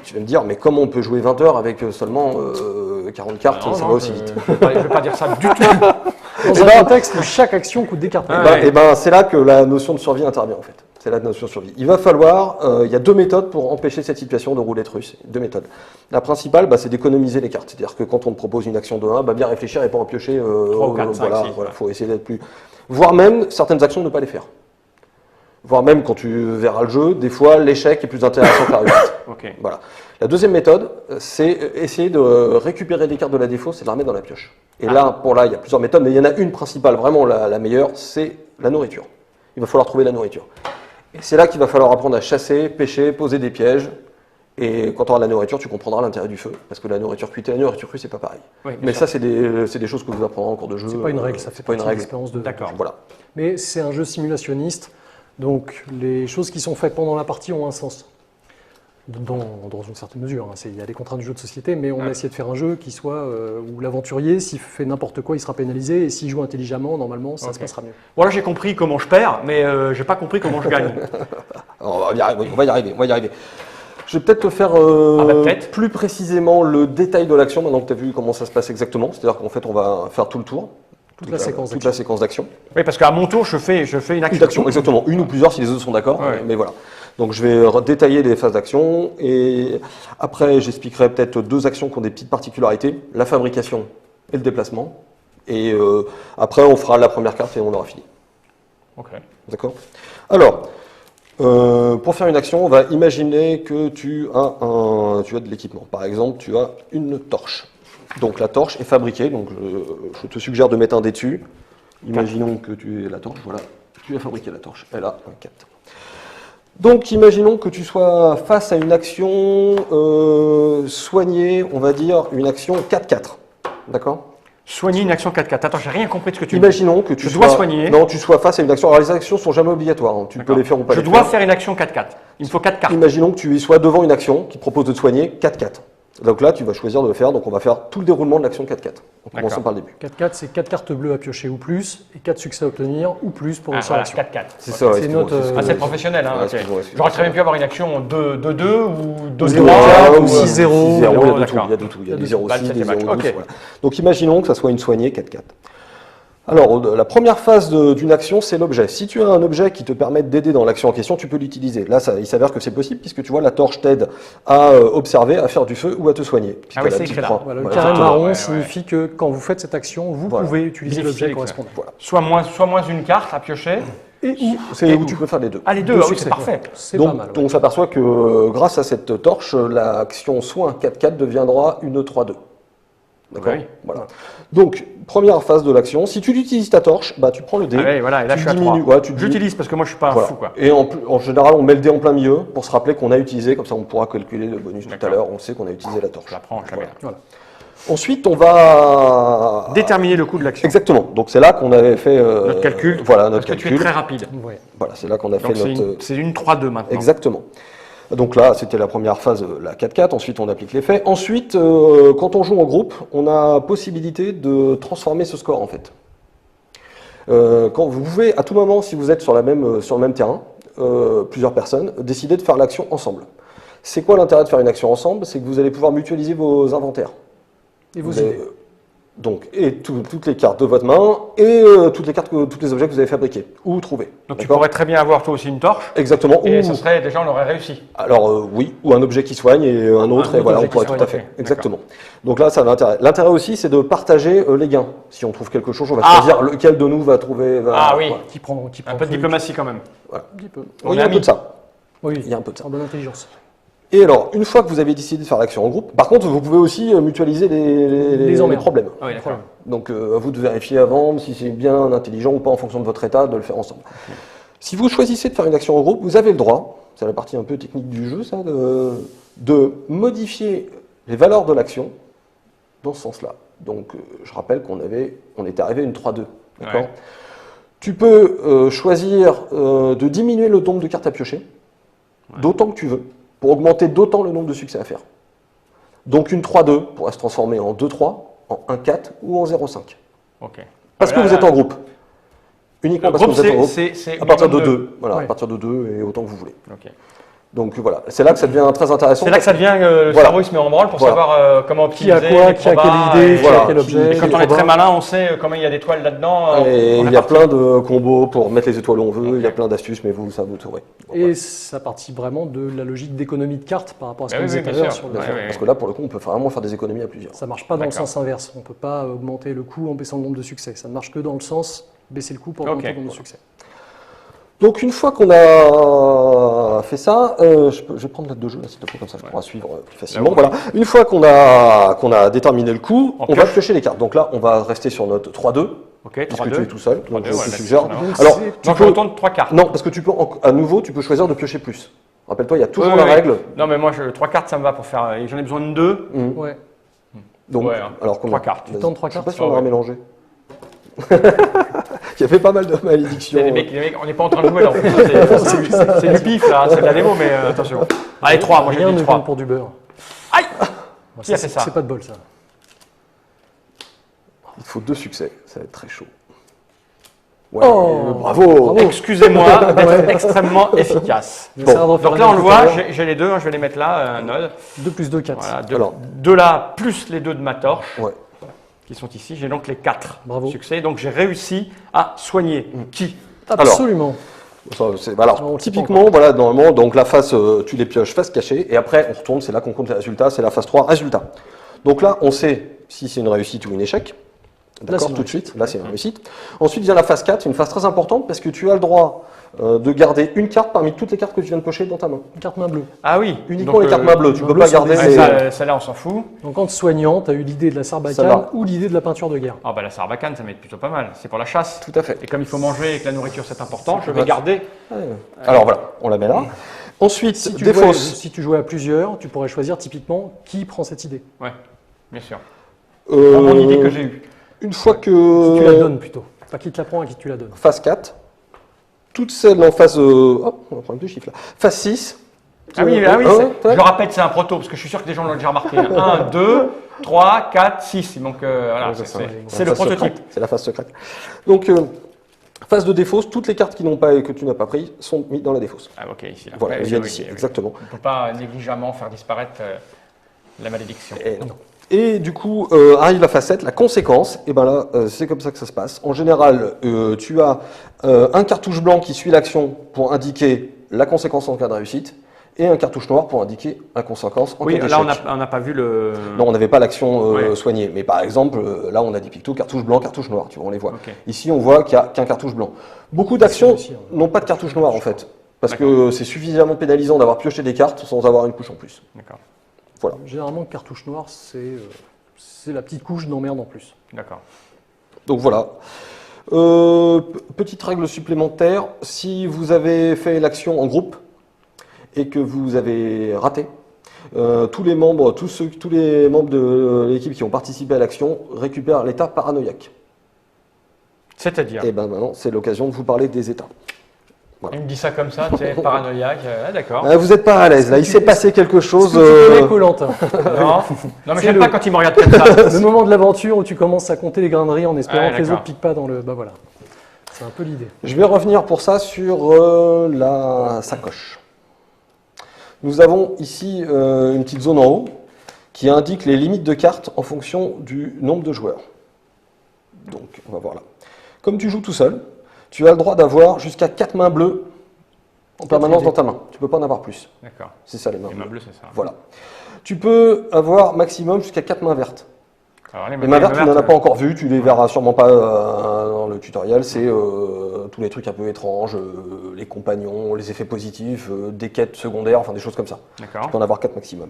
tu vas me dire, mais comment on peut jouer 20 heures avec seulement 40 cartes, Non, ça non, va aussi je- vite. Je vais pas dire ça du tout. Dans un contexte où chaque action coûte des cartes. Ah, Ben, ouais. eh ben, c'est là que la notion de survie intervient en fait. C'est la notion de survie. Il va falloir, il y a deux méthodes pour empêcher cette situation de roulette russe. Deux méthodes. La principale, c'est d'économiser les cartes. C'est-à-dire que quand on te propose une action de 1, bien réfléchir et pas en piocher. 3 ou 4, 5, voilà, 6, voilà, ouais. faut essayer d'être plus. Voire même certaines actions ne pas les faire. Voire même quand tu verras le jeu, des fois l'échec est plus intéressant que la réussite. Ok. Voilà. La deuxième méthode, c'est essayer de récupérer des cartes de la défausse et de la remettre dans la pioche. Et là, il y a plusieurs méthodes, mais il y en a une principale, vraiment la meilleure, c'est la nourriture. Il va falloir trouver la nourriture. Et c'est là qu'il va falloir apprendre à chasser, pêcher, poser des pièges. Et quand tu auras de la nourriture, tu comprendras l'intérêt du feu. Parce que la nourriture cuite et la nourriture crue, c'est pas pareil. Oui, bien mais sûr. ça, c'est des choses que vous apprendrez en cours de jeu. C'est pas une règle, ça fait c'est pas une partie de règle. l'expérience de. D'accord. Voilà. Mais c'est un jeu simulationniste, donc les choses qui sont faites pendant la partie ont un sens. Dans une certaine mesure. Hein. Il y a des contraintes du jeu de société, mais on a essayé de faire un jeu qui soit où l'aventurier, s'il fait n'importe quoi, il sera pénalisé, et s'il joue intelligemment, normalement, ça se passera mieux. Bon, là, j'ai compris comment je perds, mais j'ai pas compris comment je gagne. Alors, on va y arriver. Je vais peut-être te faire peut-être. plus précisément le détail de l'action, maintenant que tu as vu comment ça se passe exactement. C'est-à-dire qu'en fait, on va faire tout le tour. Toute la séquence toute d'action. la séquence d'action. Oui, parce qu'à mon tour, je fais une Une action. action, exactement. Une ou plusieurs si les autres sont d'accord. Ouais. Mais voilà. Donc je vais détailler les phases d'action et après j'expliquerai peut-être deux actions qui ont des petites particularités, la fabrication et le déplacement. Et après on fera la première carte et on aura fini. Ok. D'accord? Alors, pour faire une action, on va imaginer que tu as de l'équipement. Par exemple, tu as une torche. Donc la torche est fabriquée, donc je te suggère de mettre un dé dessus. Imaginons que tu aies la torche, voilà. Tu as fabriqué la torche, elle a un 4. Donc imaginons que tu sois face à une action soignée, on va dire une action 4-4. D'accord? Soigner une action 4-4. Attends, j'ai rien compris de ce que tu dis. Imaginons que tu Je dois sois... soigner. Non, tu sois face à une action. Alors les actions sont jamais obligatoires, hein. Tu peux D'accord. les faire ou pas Je les dois faire. faire une action 4-4. Il me faut 4 cartes. Imaginons que tu sois devant une action qui te propose de te soigner 4-4. Donc là, tu vas choisir de le faire. Donc on va faire tout le déroulement de l'action 4-4. En commençant par le début. 4-4, c'est 4 cartes bleues à piocher ou plus, et 4 succès à obtenir ou plus pour réussir Voilà, l'action. 4-4. C'est ça, ouais, C'est notre, Ah, c'est professionnel, hein, Ouais, ok. excuse-moi. J'aurais très bien pu avoir une action 2-2 ou 0, 2-3 ou 6-0. 6-0, il y a de tout. d'accord. Il y a de tout. Il y a des Il y a 0-6, des 0-12. Ok. Voilà. Donc imaginons que ça soit une soignée 4-4. Alors, la première phase d'une action, c'est l'objet. Si tu as un objet qui te permet d'aider dans l'action en question, tu peux l'utiliser. Là, il s'avère que c'est possible, puisque tu vois, la torche t'aide à observer, à faire du feu ou à te soigner. Ah oui, c'est écrit là. Voilà, le Voilà, carré exactement. marron Ouais, signifie que quand vous faites cette action, vous Voilà. pouvez utiliser Bénéficier l'objet des correspondant. soit moins une carte à piocher. Et ou. C'est où tu peux faire les deux. Ah, les deux, Deux ah oui, succès, c'est parfait. C'est pas Donc, mal. on s'aperçoit que grâce à cette torche, l'action soin 4-4 deviendra une 3-2. D'accord. Oui. Voilà. Donc, première phase de l'action. Si tu utilises ta torche, bah, tu prends le dé. Ah oui, voilà, et là tu je suis à diminues- 3. ouais, tu J'utilise parce que moi je suis pas un Voilà. fou, quoi. Et en général, on met le dé en plein milieu pour se rappeler qu'on a utilisé, comme ça on pourra calculer le bonus tout à D'accord. l'heure. On sait qu'on a utilisé la torche. Je la prends, je la mets là. Voilà. Ensuite, on va Déterminer le coût de l'action. Exactement. Donc c'est là qu'on avait fait Notre calcul. Voilà notre Parce que tu es calcul. très rapide. Ouais. Voilà, c'est là qu'on a Donc fait notre. c'est une 3-2 maintenant. Exactement. Donc là, c'était la première phase, la 4-4. Ensuite, on applique l'effet. Ensuite, quand on joue en groupe, on a possibilité de transformer ce score en fait. Quand vous pouvez, à tout moment, si vous êtes sur le même terrain, plusieurs personnes, décider de faire l'action ensemble. C'est quoi l'intérêt de faire une action ensemble? C'est que vous allez pouvoir mutualiser vos inventaires. Et vos Vous avez- idées. Donc, et toutes les cartes de votre main et toutes les objets que vous avez fabriqués ou trouvés. Donc tu D'accord. pourrais très bien avoir toi aussi une torche. Exactement. Et Ou- ça serait, déjà on aurait réussi. Alors oui, ou un objet qui soigne et un autre, autre et voilà, on objet qui pourrait tout soigne, à fait. ok, Exactement. Donc là, ça a l'intérêt. L'intérêt aussi, c'est de partager les gains. Si on trouve quelque chose, on va Ah. choisir lequel de nous va trouver. Ah oui. Voilà. Qui prend Un peu de plus. diplomatie quand même. Un petit peu. On Il y a est un peu amis. de ça. Oui, Il y a un peu de ça. en bonne intelligence. Et alors, une fois que vous avez décidé de faire l'action en groupe, par contre, vous pouvez aussi mutualiser les emmerdes. problèmes. Ah oui, d'accord. Donc, à vous de vérifier avant si c'est bien intelligent ou pas en fonction de votre état, de le faire ensemble. Si vous choisissez de faire une action en groupe, vous avez le droit, c'est la partie un peu technique du jeu, ça, de modifier les valeurs de l'action dans ce sens-là. Donc, je rappelle on était arrivé à une 3-2. D'accord. Ouais. Tu peux choisir de diminuer le nombre de cartes à piocher, d'autant que tu veux, pour augmenter d'autant le nombre de succès à faire. Donc, une 3-2 pourrait se transformer en 2-3, en 1-4 ou en 0-5. Ok. Parce que Voilà, vous êtes en groupe. Uniquement Le parce que groupe, vous êtes en groupe. c'est À partir de minimum 2. Voilà, Ouais. à partir de 2 et autant que vous voulez. Ok. Donc voilà, c'est là que ça devient très intéressant. C'est là que ça devient, le Voilà. cerveau il se met en branle pour Voilà. savoir comment Qui a optimiser. quoi, les qui a probas, quelle idée, et- qui a voilà. quel objet. Et quand quel on est très probas. malin, on sait combien il y a d'étoiles là-dedans. Et on il est y a parti. plein de combos pour mettre les étoiles où on veut, il y a Ok. plein d'astuces, mais vous, ça vous trouverez. Et ça partit vraiment de la logique d'économie de cartes par rapport à ce Bah qu'on oui, disait oui, tout à bien l'heure sûr. sur le- Ouais, ouais. Parce que là, pour le coup, on peut vraiment faire des économies à plusieurs. Ça marche pas dans le D'accord. sens inverse. On peut pas augmenter le coût en baissant le nombre de succès. Ça ne marche que dans le sens baisser le coût pour augmenter Ok. le nombre de succès. Donc une fois qu'on a fait ça, je vais prendre l'aide de jeu là, s'il te plaît, comme ça je pourrai suivre plus facilement. Là, Voilà. Une fois qu'on a déterminé le coup, On on va pioche. piocher les cartes. Donc là, on va rester sur notre 3-2, Ok, puisque 3-2. tu es tout seul. Donc 3-2, je ouais, te là, suggère. c'est bien. Donc, Alors, c'est- tu Donc je peux... retourne 3 cartes. Non, parce que tu peux, à nouveau, tu peux choisir de piocher plus. Rappelle-toi, il y a toujours Oui, la oui, règle. Non, mais moi, 3 cartes, ça me va pour faire. J'en ai besoin de 2. Ouais. Donc, Ouais, hein. alors Trois cartes. Vas-y. tentes trois Je sais pas cartes si on aura Ouais. mélangé. Il y avait pas mal de malédictions. Les mecs, on n'est pas en train de jouer là. En fait. C'est du pif là, c'est de la démo, mais attention. Allez, 3, moi j'ai Rien dit ne 3. compte pour du beurre. Aïe. Bon, Qui a fait ça C'est pas de bol, ça. Il faut 2 succès, ça va être très chaud. Ouais, Oh, bravo. Excusez-moi d'être extrêmement efficace. On essaiera de refaire Donc la là, on même le tout à voit, l'heure. j'ai les deux, hein, je vais les mettre là, un node. 2 plus 2, 4. Voilà, Alors. deux là, plus les 2 de ma torche, Ouais. qui sont ici. J'ai donc les 4 Bravo. succès. Donc j'ai réussi à soigner qui Absolument. Ça, alors, Non, on le sait pas typiquement, voilà, normalement, donc la face, tu les pioches face cachée, et après, on retourne, c'est là qu'on compte les résultats, c'est la phase 3, résultat. Donc là, on sait si c'est une réussite ou un échec. Là, D'accord, c'est une tout de suite. Là, c'est une réussite. Ensuite vient la phase 4, une phase très importante parce que tu as le droit de garder une carte parmi toutes les cartes que tu viens de piocher dans ta main. Une carte main bleue. Ah oui. Uniquement Donc, les cartes main bleues. Tu main peux bleue pas sont garder des- les. Celle-là, on s'en fout. Donc en te soignant, tu as eu l'idée de la Ça sarbacane va. ou l'idée de la peinture de guerre. Ah bah la sarbacane, ça va être plutôt pas mal. C'est pour la chasse. Tout à fait. Et comme il faut manger et que la nourriture c'est important, je Ouais. vais garder. Alors voilà, on la met là. Ensuite, Si tu, des jouais, fausses. si tu jouais à plusieurs, tu pourrais choisir typiquement qui prend cette idée. Ouais, bien sûr. Euh, Dans mon idée que j'ai eue. Une fois Qui tu la que. donnes plutôt. Pas qui te la prend, à qui tu la donnes. Phase 4. Toutes celles en phase. Hop, on va prendre 2 chiffres là. Phase 6. Ah oui, Ah ouais, je ouais. le rappelle, c'est un proto, parce que je suis sûr que des gens l'ont déjà remarqué. 1, 2, 3, 4, 6. Donc voilà, Ouais, c'est le phase secrète. prototype. C'est la phase secrète. Donc, phase de défausse, toutes les cartes qui n'ont pas et que tu n'as pas pris sont mises dans la défausse. Ah ok, ici. Là. Voilà, Ouais, elles viennent oui, ici, oui. exactement. On ne peut pas négligemment faire disparaître la malédiction. Et, non. Et du coup, arrive la phase 7, la conséquence, et ben là, c'est comme ça que ça se passe. En général, tu as un cartouche blanc qui suit l'action pour indiquer la conséquence en cas de réussite, et un cartouche noir pour indiquer la conséquence en Oui, cas là d'échec. on n'a pas vu le. Non, on n'avait pas l'action Ouais. soignée. Mais par exemple, là, on a des pictos, cartouche blanc, cartouche noir, tu vois, on les voit. Ok. Ici, on voit qu'il n'y a qu'un cartouche blanc. Beaucoup d'actions aussi, hein. n'ont pas de cartouche noir, en fait. Parce que c'est suffisamment pénalisant d'avoir pioché des cartes sans avoir une couche en plus. D'accord. Voilà. Généralement, cartouche noire, c'est la petite couche d'emmerde en plus. D'accord. Donc voilà. Petite règle supplémentaire, si vous avez fait l'action en groupe et que vous avez raté, tous les membres de l'équipe qui ont participé à l'action récupèrent l'état paranoïaque. C'est-à-dire Et ben maintenant, c'est l'occasion de vous parler des états. Il me dit ça comme ça, tu sais, paranoïaque. D'accord. Vous n'êtes pas à l'aise, là, il s'est passé quelque chose. Est-ce que tu connais Koh-Lanta Non, mais C'est j'aime le- pas quand il me regarde comme ça. Le moment de l'aventure où tu commences à compter les grains de riz en espérant Ouais, que les d'accord. autres piquent pas dans le... Bah voilà, c'est un peu l'idée. Je vais revenir pour ça sur la sacoche. Nous avons ici une petite zone en haut qui indique les limites de cartes en fonction du nombre de joueurs. Donc, on va voir là. Comme tu joues tout seul, tu as le droit d'avoir jusqu'à 4 mains bleues en permanence idées. dans ta main. Tu ne peux pas en avoir plus. D'accord. C'est ça les mains Les bleues. mains bleues, c'est ça. Voilà. Tu peux avoir maximum jusqu'à 4 mains vertes. Alors, Les mains vertes, tu n'en as pas encore vu, tu les verras sûrement pas dans le tutoriel. C'est tous les trucs un peu étranges, les compagnons, les effets positifs, des quêtes secondaires, enfin des choses comme ça. D'accord. Tu peux en avoir 4 maximum.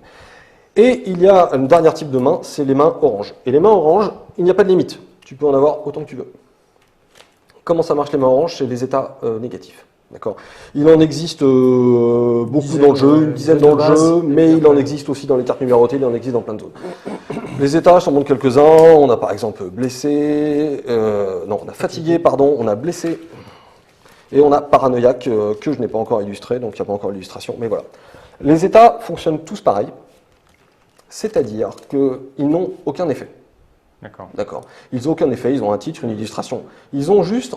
Et il y a un dernier type de main, c'est les mains oranges. Et les mains oranges, il n'y a pas de limite. Tu peux en avoir autant que tu veux. Comment ça marche les mains oranges? C'est des états négatifs. D'accord. Il en existe beaucoup dans le jeu, une dizaine dans le jeu, mais il en existe aussi dans les cartes numérotées, il en existe dans plein de zones. Les états, je t'en montre quelques-uns. On a par exemple blessé, non, on a fatigué, pardon, on a blessé, et on a paranoïaque, que je n'ai pas encore illustré, donc il n'y a pas encore l'illustration, mais voilà. Les états fonctionnent tous pareil, c'est-à-dire qu'ils n'ont aucun effet. D'accord. D'accord. Ils n'ont aucun effet, ils ont un titre, une illustration. Ils ont juste,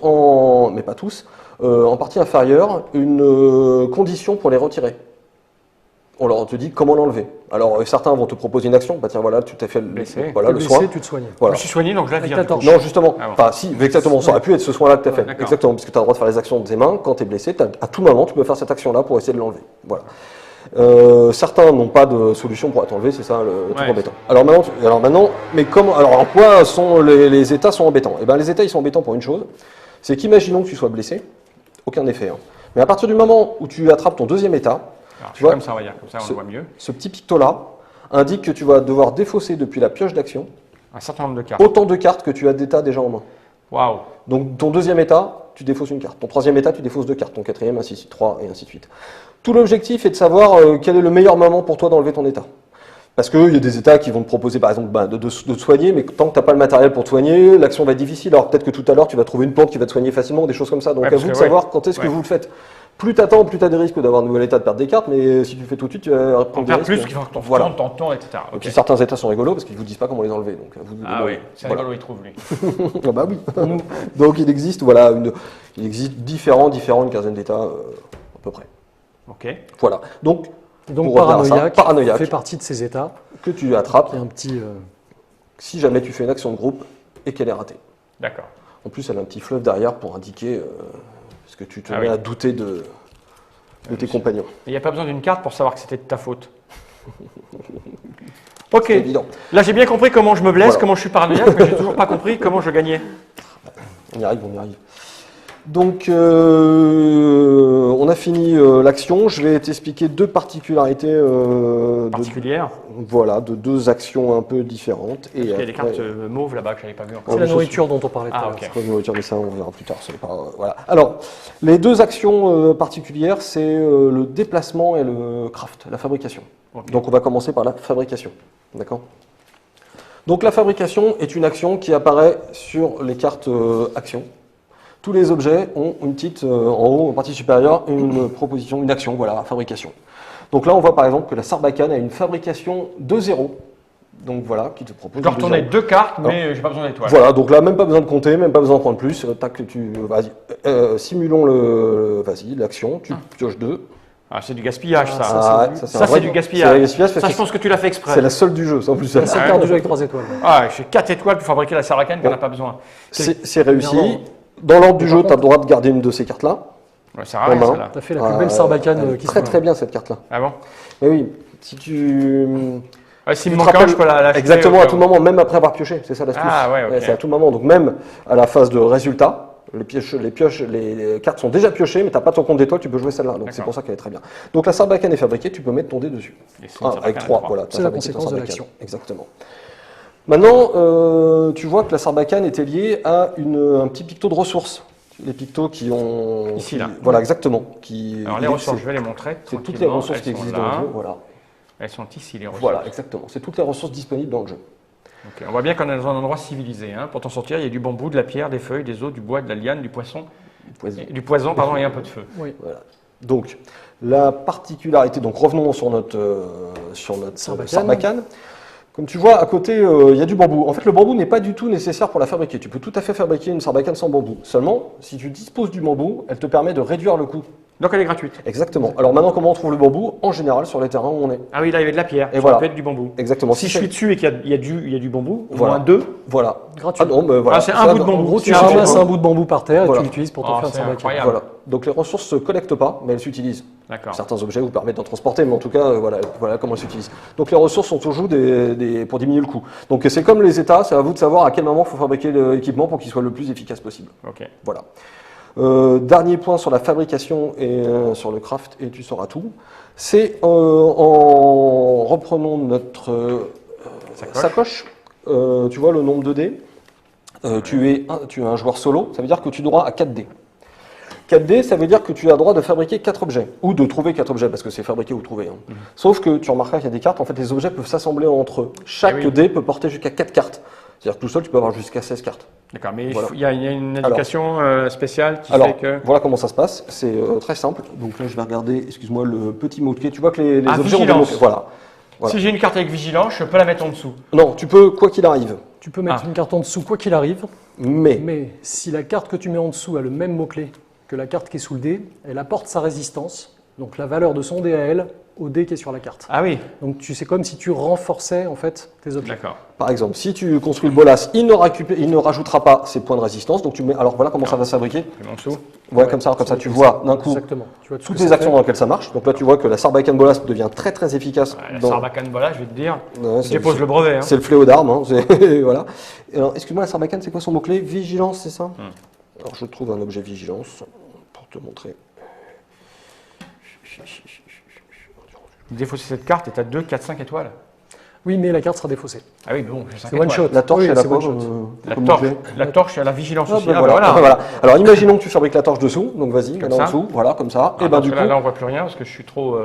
mais pas tous, en partie inférieure, une condition pour les retirer. On leur te dit comment l'enlever. Alors certains vont te proposer une action, bah tiens voilà, tu t'es fait Blessé. voilà, T'es le blessé, soin. tu te soignes. Je Voilà. me suis soigné, donc je la Avec vire. ta du coup. torche. Non, justement. Ah bon. Enfin, si, exactement, ça aurait pu être ce soin-là que tu as fait. D'accord. Exactement, puisque tu as le droit de faire les actions de tes mains. Quand tu es blessé, à tout moment, tu peux faire cette action-là pour essayer de l'enlever. Voilà. Certains n'ont pas de solution pour être enlevés, c'est ça le truc Ouais. embêtant. Alors maintenant, mais en quoi sont les états sont embêtants? Eh ben, les états, ils sont embêtants pour une chose, c'est qu'imaginons que tu sois blessé, aucun effet. Hein. Mais à partir du moment où tu attrapes ton deuxième état, Alors, je tu fais vois, comme ça, on va dire. Comme ça, on le voit mieux. ce petit picto-là indique que tu vas devoir défausser depuis la pioche d'action Un certain nombre de cartes. autant de cartes que tu as d'états déjà en main. Waouh. Donc ton deuxième état, tu défausses une carte. Ton troisième état, tu défausses 2 cartes. Ton quatrième, ainsi de suite, 3 et ainsi de suite. Tout l'objectif est de savoir quel est le meilleur moment pour toi d'enlever ton état. Parce qu'il y a des états qui vont te proposer par exemple de te soigner, mais tant que tu n'as pas le matériel pour te soigner, l'action va être difficile. Alors peut-être que tout à l'heure tu vas trouver une plante qui va te soigner facilement, des choses comme ça. Donc Ouais, à parce vous de que, savoir quand est-ce que ouais. vous le faites. Plus tu attends, plus tu as des risques d'avoir un nouvel état de perdre des cartes, mais si tu le fais tout de suite, tu vas On prendre des perd risques. plus qu'il faut que ton Voilà. temps, etc. Et Ok. puis certains états sont rigolos parce qu'ils ne vous disent pas comment les enlever. Donc, à vous de Ah demander. oui, c'est Voilà. rigolo, il trouve lui. Ah bah oui. Donc il existe, voilà, il existe différents, une quinzaine d'états à peu près. Ok. Voilà. Donc Et donc Pour revenir à ça, paranoïaque. fait partie de ces états. que tu attrapes Il y a un petit... si jamais tu fais une action de groupe et qu'elle est ratée. D'accord. En plus, elle a un petit fleuve derrière pour indiquer parce que tu te Ah mets oui. à douter de tes compagnons. Il n'y a pas besoin d'une carte pour savoir que c'était de ta faute. Ok. C'est évident. Là, j'ai bien compris comment je me blesse, Voilà. comment je suis paranoïaque, mais j'ai toujours pas compris comment je gagnais. On y arrive, on y arrive. Donc, on a fini l'action. Je vais t'expliquer deux particularités Particulière. voilà, de deux actions un peu différentes. Et Il y a des après- cartes mauves là-bas que je n'avais pas vu encore. C'est la je nourriture dont on parlait tout à Ah, l'heure. ok. Après, je vais dire, mais ça, on verra plus tard. C'est pas, voilà. Alors, les deux actions particulières, c'est le déplacement et le craft, la fabrication. Ok. Donc, on va commencer par la fabrication. D'accord? Donc, la fabrication est une action qui apparaît sur les cartes actions. Tous les objets ont une petite, en haut, en partie supérieure, une proposition, une action, voilà, fabrication. Donc là, on voit par exemple que la Sarbacane a une fabrication de 0. Donc voilà, qui te propose. Je dois retourner zéro. 2 cartes, mais j'ai pas besoin d'étoiles. Voilà, donc là, même pas besoin de compter, même pas besoin de prendre plus. Tac, vas-y. Simulons l'action, tu pioches 2. Ah, c'est du gaspillage, ça. Ça, C'est du gaspillage. C'est gaspillage parce Ça, que je pense que tu l'as fait exprès. c'est la seule du jeu, ça, en plus. C'est la seule carte du jeu avec 3 étoiles. Ah, j'ai 4 étoiles pour fabriquer la Sarbacane qu'on n'a pas besoin. C'est réussi. Énervant. Dans l'ordre du Mais jeu, par tu as le droit de garder une de ces cartes-là. Ouais, ça sert à rien, En main. celle-là. T'as fait la plus belle Sarbacane qui Très soit. très bien cette carte-là. Ah bon? Mais oui, si tu. Ouais, s'il me Tu te manque un, rappelles- je peux l'acheter. Exactement, au à cas tout où. moment, même après avoir pioché, c'est ça l'astuce. Ah ouais, ok. C'est à tout moment. Donc même à la phase de résultat, les cartes sont déjà piochées, mais tu n'as pas ton compte d'étoiles, tu peux jouer celle-là. Donc c'est D'accord. pour ça qu'elle est très bien. Donc la Sarbacane est fabriquée, tu peux mettre ton dé dessus. Et c'est une Avec Sarbacane à 3, trois. voilà. t'as C'est la fabriqué ton conséquence de Sarbacane. l'action. Exactement. Maintenant, tu vois que la Sarbacane était liée à un petit picto de ressources. Les pictos qui ont. Ici, là. Voilà, exactement. Alors les ressources, je vais les montrer. C'est toutes les tranquillement. ressources qui Elles sont existent dans là. le jeu. Voilà. Elles sont ici, les ressources. Voilà, exactement. C'est toutes les ressources disponibles dans le jeu. Ok, on voit bien qu'on est dans un endroit civilisé. Hein. Pour t'en sortir, il y a du bambou, de la pierre, des feuilles, des os, du bois, de la liane, du poisson, du poison, pardon, et un peu de feu. Oui. Voilà. Donc, la particularité, donc revenons sur notre Sarbacane. Sarbacane. Comme tu vois, à côté, il y a du bambou. En fait, le bambou n'est pas du tout nécessaire pour la fabriquer. Tu peux tout à fait fabriquer une Sarbacane sans bambou. Seulement, si tu disposes du bambou, elle te permet de réduire le coût. Donc elle est gratuite. Exactement. Alors maintenant, comment on trouve le bambou? En général, sur les terrains où on est. Ah oui, là il y avait de la pierre. Et Ça voilà. peut être du bambou. Exactement. Si je suis dessus et qu'il y a du bambou, au Voilà. moins 2. Voilà. Gratuit. Ah non, mais voilà. Ah, c'est un Ça, bout de en bambou. gros, Tu C'est ramasses un un bout de bambou par terre et Voilà. tu l'utilises pour te Oh, faire un c'est Sarbacane. incroyable. Voilà. Donc les ressources ne se collectent pas, mais elles s'utilisent. D'accord. Certains objets vous permettent d'en transporter, mais en tout cas, voilà comment elles s'utilisent. Donc les ressources sont toujours pour diminuer le coût. Donc c'est comme les États, c'est à vous de savoir à quel moment il faut fabriquer l'équipement pour qu'il soit le plus efficace possible. Ok. Voilà. Dernier point sur la fabrication et sur le craft, et tu sauras tout. C'est en reprenant notre sacoche, tu vois le nombre de dés. Tu es un joueur solo, ça veut dire que tu as droit à 4 dés. 4 dés, ça veut dire que tu as le droit de fabriquer 4 objets, ou de trouver 4 objets, parce que c'est fabriquer ou trouver. Hein. Sauf que tu remarqueras qu'il y a des cartes, en fait les objets peuvent s'assembler entre eux. Chaque Eh oui. dé peut porter jusqu'à 4 cartes. C'est-à-dire que tout seul, tu peux avoir jusqu'à 16 cartes. D'accord, mais Voilà. il y a une indication spéciale qui Alors, fait que. voilà comment ça se passe, c'est très simple. Donc là, je vais regarder, excuse-moi, le petit mot-clé. Tu vois que les Ah, objets ont des vigilance. mots-clés. Voilà. Si j'ai une carte avec vigilance, je peux la mettre en dessous. Non, tu peux, quoi qu'il arrive. Tu peux mettre Ah. une carte en dessous quoi qu'il arrive, Mais, mais si la carte que tu mets en dessous a le même mot-clé que la carte qui est sous le dé, elle apporte sa résistance, donc la valeur de son dé à elle, au dé qui est sur la carte. Ah oui, Donc c'est comme si tu renforçais en fait tes objets. d'accord. par exemple, si tu construis le bolas, il ne rajoutera pas ses points de résistance. Donc tu mets. Alors voilà comment ça va se fabriquer. Je mets en dessous. Voilà, comme ça tu vois d'un coup Exactement. Tu vois tout ce toutes que les ça actions dans fait. lesquelles ça marche. Donc là, tu vois que la Sarbacane bolas devient très très efficace. Ouais, la dans- Sarbacane, voilà, je vais te dire. Ouais, Je dépose le brevet. Hein. C'est le fléau d'armes. Hein, voilà. Et alors, excuse-moi, la Sarbacane, c'est quoi son mot-clé? Vigilance, c'est ça? Alors, je trouve un objet vigilance pour te montrer. Défausser cette carte et tu as 2, 4, 5 étoiles. Oui, mais la carte sera défaussée. Ah oui, mais bon, j'ai 5 C'est one étoiles. shot. La torche, Oui, elle a c'est quoi one shot. La comme torche, mot-clé la torche et la vigilance Ah, aussi. ben Ah, voilà. ben voilà. Voilà. Alors, imaginons que tu fabriques la torche dessous. Donc, vas-y, mets-la en ça dessous. Voilà, comme ça. Ah, Et ben, parce du que coup, là, on voit plus rien parce que je suis trop.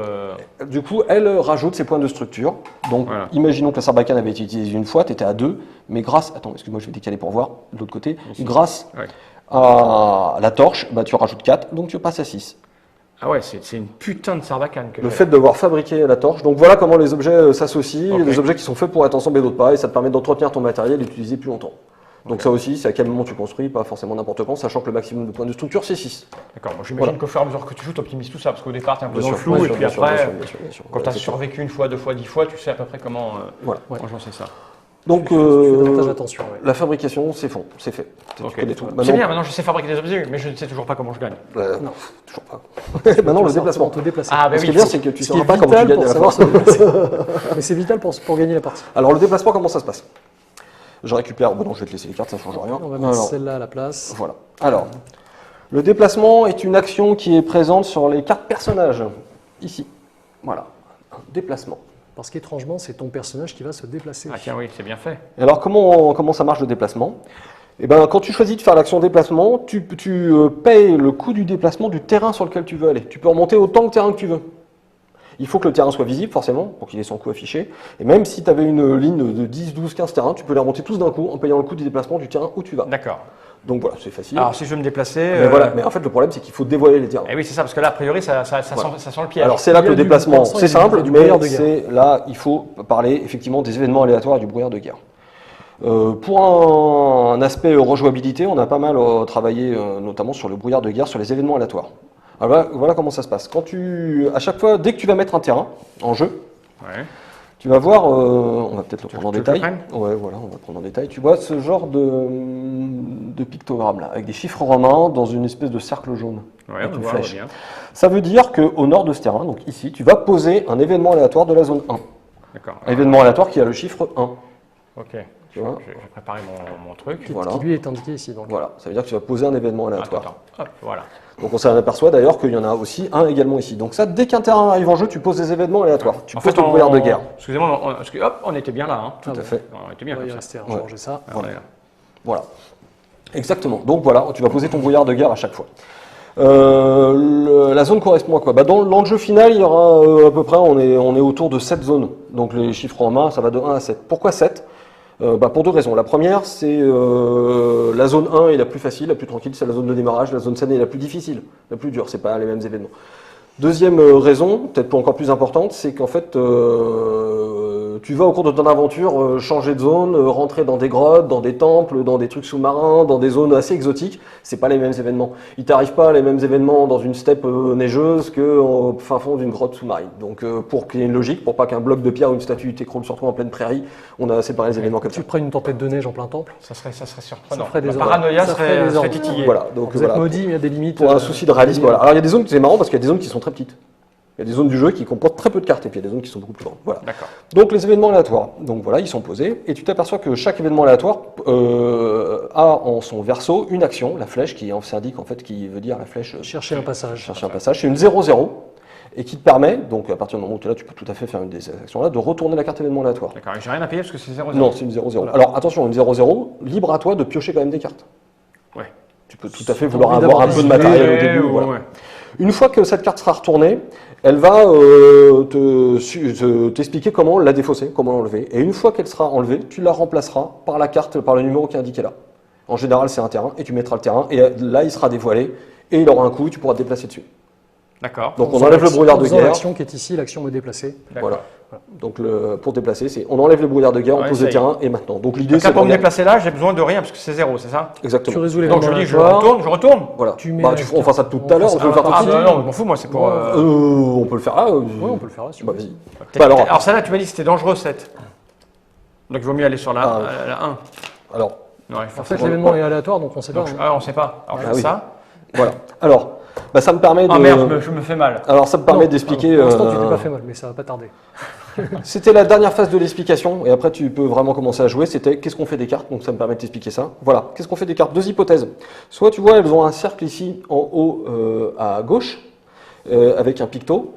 Du coup, elle rajoute ses points de structure. Donc, Voilà. imaginons que la Sarbacane avait été utilisée une fois, tu étais à 2, mais grâce. Attends, excuse-moi, je vais décaler pour voir de l'autre côté. Grâce Ouais. à la torche, bah, tu rajoutes 4, donc tu passes à 6. Ah ouais, c'est une putain de Sarbacane que Le j'ai. fait d'avoir fabriqué la torche. Donc, voilà comment les objets s'associent. Il y a Ok. des objets qui sont faits pour être ensemble et d'autres pas, et ça te permet d'entretenir ton matériel et d'utiliser plus longtemps. Donc, ça aussi, c'est à quel moment tu construis, pas forcément n'importe quand, sachant que le maximum de points de structure, c'est 6. D'accord, bon, j'imagine Voilà. qu'au fur et à mesure que tu joues, tu optimises tout ça parce qu'au départ, tu es un peu Bien dans le sûr, flou bien et sûr, puis bien sûr, après, bien sûr, bien sûr, bien sûr. quand tu as C'est sûr. survécu une fois, 2 fois, 10 fois, tu sais à peu près comment Voilà. c'est ça. Donc, Tu fais davantage attention. Ouais. la fabrication, c'est fait. Tu Ok. connais tout. C'est bien, maintenant je sais fabriquer des objets, mais je ne sais toujours pas comment je gagne. Non. Toujours pas. Maintenant, le déplacement. Te déplacer. Ah, bah Ce oui, qui est bien, il faut- c'est que tu ne Ce qui sauras est pas comment tu vital gagnes pour à la savoir fin. se déplacer. Mais c'est vital pour gagner la partie. Alors, le déplacement, comment ça se passe? Je récupère. Bon, non, je vais te laisser les cartes, ça ne change rien. On va mettre Alors, celle-là à la place. voilà. Alors, le déplacement est une action qui est présente sur les cartes personnages. Ici. Voilà. Un déplacement. Parce qu'étrangement, c'est ton personnage qui va se déplacer. Ah tiens, oui, c'est bien fait. Et alors, comment ça marche le déplacement? Eh ben, quand tu choisis de faire l'action déplacement, tu payes le coût du déplacement du terrain sur lequel tu veux aller. Tu peux remonter autant de terrain que tu veux. Il faut que le terrain soit visible, forcément, pour qu'il ait son coût affiché. Et même si tu avais une ligne de 10, 12, 15 terrains, tu peux les remonter tous d'un coup en payant le coût du déplacement du terrain où tu vas. D'accord. Donc voilà, c'est facile. Alors, si je veux me déplacer. Mais voilà, mais en fait, le problème, c'est qu'il faut dévoiler les terrains. Eh oui, c'est ça, parce que là, a priori, ça sent le piège. Alors c'est là que le Il y a du déplacement, déplacement c'est et simple, du mais brouillard de guerre. c'est là, il faut parler effectivement des événements aléatoires et du brouillard de guerre. Pour un aspect rejouabilité, on a pas mal travaillé notamment sur le brouillard de guerre, sur les événements aléatoires. Alors voilà comment ça se passe. À chaque fois, dès que tu vas mettre un terrain en jeu, Ouais. tu vas voir, on va peut-être le prendre en tu veux que je détail. le Ouais, voilà, on va le prendre en détail. Tu vois ce genre de pictogramme là, avec des chiffres romains dans une espèce de cercle jaune. Ouais, avec on une voit flèche. bien. Ça veut dire qu'au nord de ce terrain, donc ici, tu vas poser un événement aléatoire de la zone 1. D'accord. Un événement aléatoire qui a le chiffre 1. Ok. Tu vois J'ai préparé mon truc. Voilà. Qui lui est indiqué ici. Donc. Voilà, ça veut dire que tu vas poser un événement aléatoire. Attends. Hop, voilà. Donc on s'en aperçoit d'ailleurs qu'il y en a aussi un également ici. Donc ça, dès qu'un terrain arrive en jeu, tu poses des événements aléatoires. Tu poses ton brouillard de guerre. Excusez-moi, hop, on était bien là. Hein. Tout à fait. On était bien On va y comme ça. rester, hein, Ouais. changer ça. Ah, on est là. Voilà. Exactement. Donc voilà, tu vas poser ton brouillard de guerre à chaque fois. La zone correspond à quoi? Dans le jeu final, il y aura à peu près, on est autour de 7 zones. Donc les chiffres romains, ça va de 1 à 7. Pourquoi 7? Pour deux raisons. La première, c'est la zone 1 est la plus facile, la plus tranquille, c'est la zone de démarrage. La zone scène est la plus difficile, la plus dure, c'est pas les mêmes événements. Deuxième raison, peut-être encore plus importante, c'est qu'en fait, tu vas au cours de ton aventure changer de zone, rentrer dans des grottes, dans des temples, dans des trucs sous-marins, dans des zones assez exotiques. C'est pas les mêmes événements. Il t'arrive pas les mêmes événements dans une steppe neigeuse qu'au fin fond d'une grotte sous-marine. Donc, pour qu'il y ait une logique, pour pas qu'un bloc de pierre ou une statue t'écroule sur toi en pleine prairie, on a séparé les événements comme ça. Tu prends une tempête de neige en plein temple. Ça serait surprenant. Ça ferait des La ordres. paranoïa Ça ferait des serait ordres. titillée. Voilà. Donc Vous voilà. êtes maudit, mais il y a des limites. Pour un souci de réalisme, voilà. Alors il y a des zones, c'est marrant parce qu'il y a des zones qui sont très petites. Il y a des zones du jeu qui comportent très peu de cartes et puis il y a des zones qui sont beaucoup plus grandes. Voilà. D'accord. Donc les événements aléatoires, donc voilà, ils sont posés et tu t'aperçois que chaque événement aléatoire a en son verso une action, la flèche qui s'indique en fait, qui veut dire la flèche Chercher un passage. chercher un passage, c'est une 0-0 et qui te permet, donc à partir du moment où tu es là, tu peux tout à fait faire une des actions là, de retourner la carte événement aléatoire. D'accord. Et j'ai rien à payer parce que c'est 0,0. Non, c'est une 0-0. Voilà. Alors attention, une 0-0, libre à toi de piocher quand même des cartes. Ouais. Tu peux tout à fait T'as vouloir envie avoir un d'avoir peu de des matériel au Ouais, début. ouais, Voilà. ouais. Une fois que cette carte sera retournée, elle va t'expliquer comment la défausser, comment l'enlever. Et une fois qu'elle sera enlevée, tu la remplaceras par la carte, par le numéro qui est indiqué là. En général, c'est un terrain, et tu mettras le terrain, et là, il sera dévoilé, et il aura un coup, et tu pourras te déplacer dessus. D'accord. Donc En on faisant enlève le l'action- brouillard en de faisant guerre. l'action qui est ici, l'action me déplacer. D'accord. Voilà. Donc pour déplacer, on enlève le brouillard de guerre, on Ouais, pose ça le y est. terrain, et maintenant. Donc l'idée, Donc là, c'est pour me de- déplacer là, j'ai besoin de rien parce que c'est 0, c'est ça? Tu Exactement. résous les Donc je événements dis, je aléatoires. retourne. Voilà. Tu mets Bah, la on fera ça tout carte. à l'heure, on peut le faire tout de suite. non, je m'en fous, moi, c'est pour. On peut le faire là. Oui, on peut le faire là. si Bah, vous voulez. vas-y. peut-être- Bah, alors- alors celle-là, tu m'as dit que c'était dangereux 7. Donc il vaut mieux aller sur la 1. Alors, Non, il faut En fait, Ouais. l'événement est aléatoire, donc on sait pas. Donc, on sait pas. Alors je Ah fais oui. ça. voilà. Alors, ça me permet de. Ah merde, je me fais mal. Alors ça me permet Non, d'expliquer. Pour l'instant, tu t'es pas fait mal, mais ça va pas tarder. C'était la dernière phase de l'explication, et après tu peux vraiment commencer à jouer. C'était qu'est-ce qu'on fait des cartes, donc ça me permet de t'expliquer ça. Voilà, qu'est-ce qu'on fait des cartes? Deux hypothèses. Soit tu vois, elles ont un cercle ici en haut à gauche, avec un picto.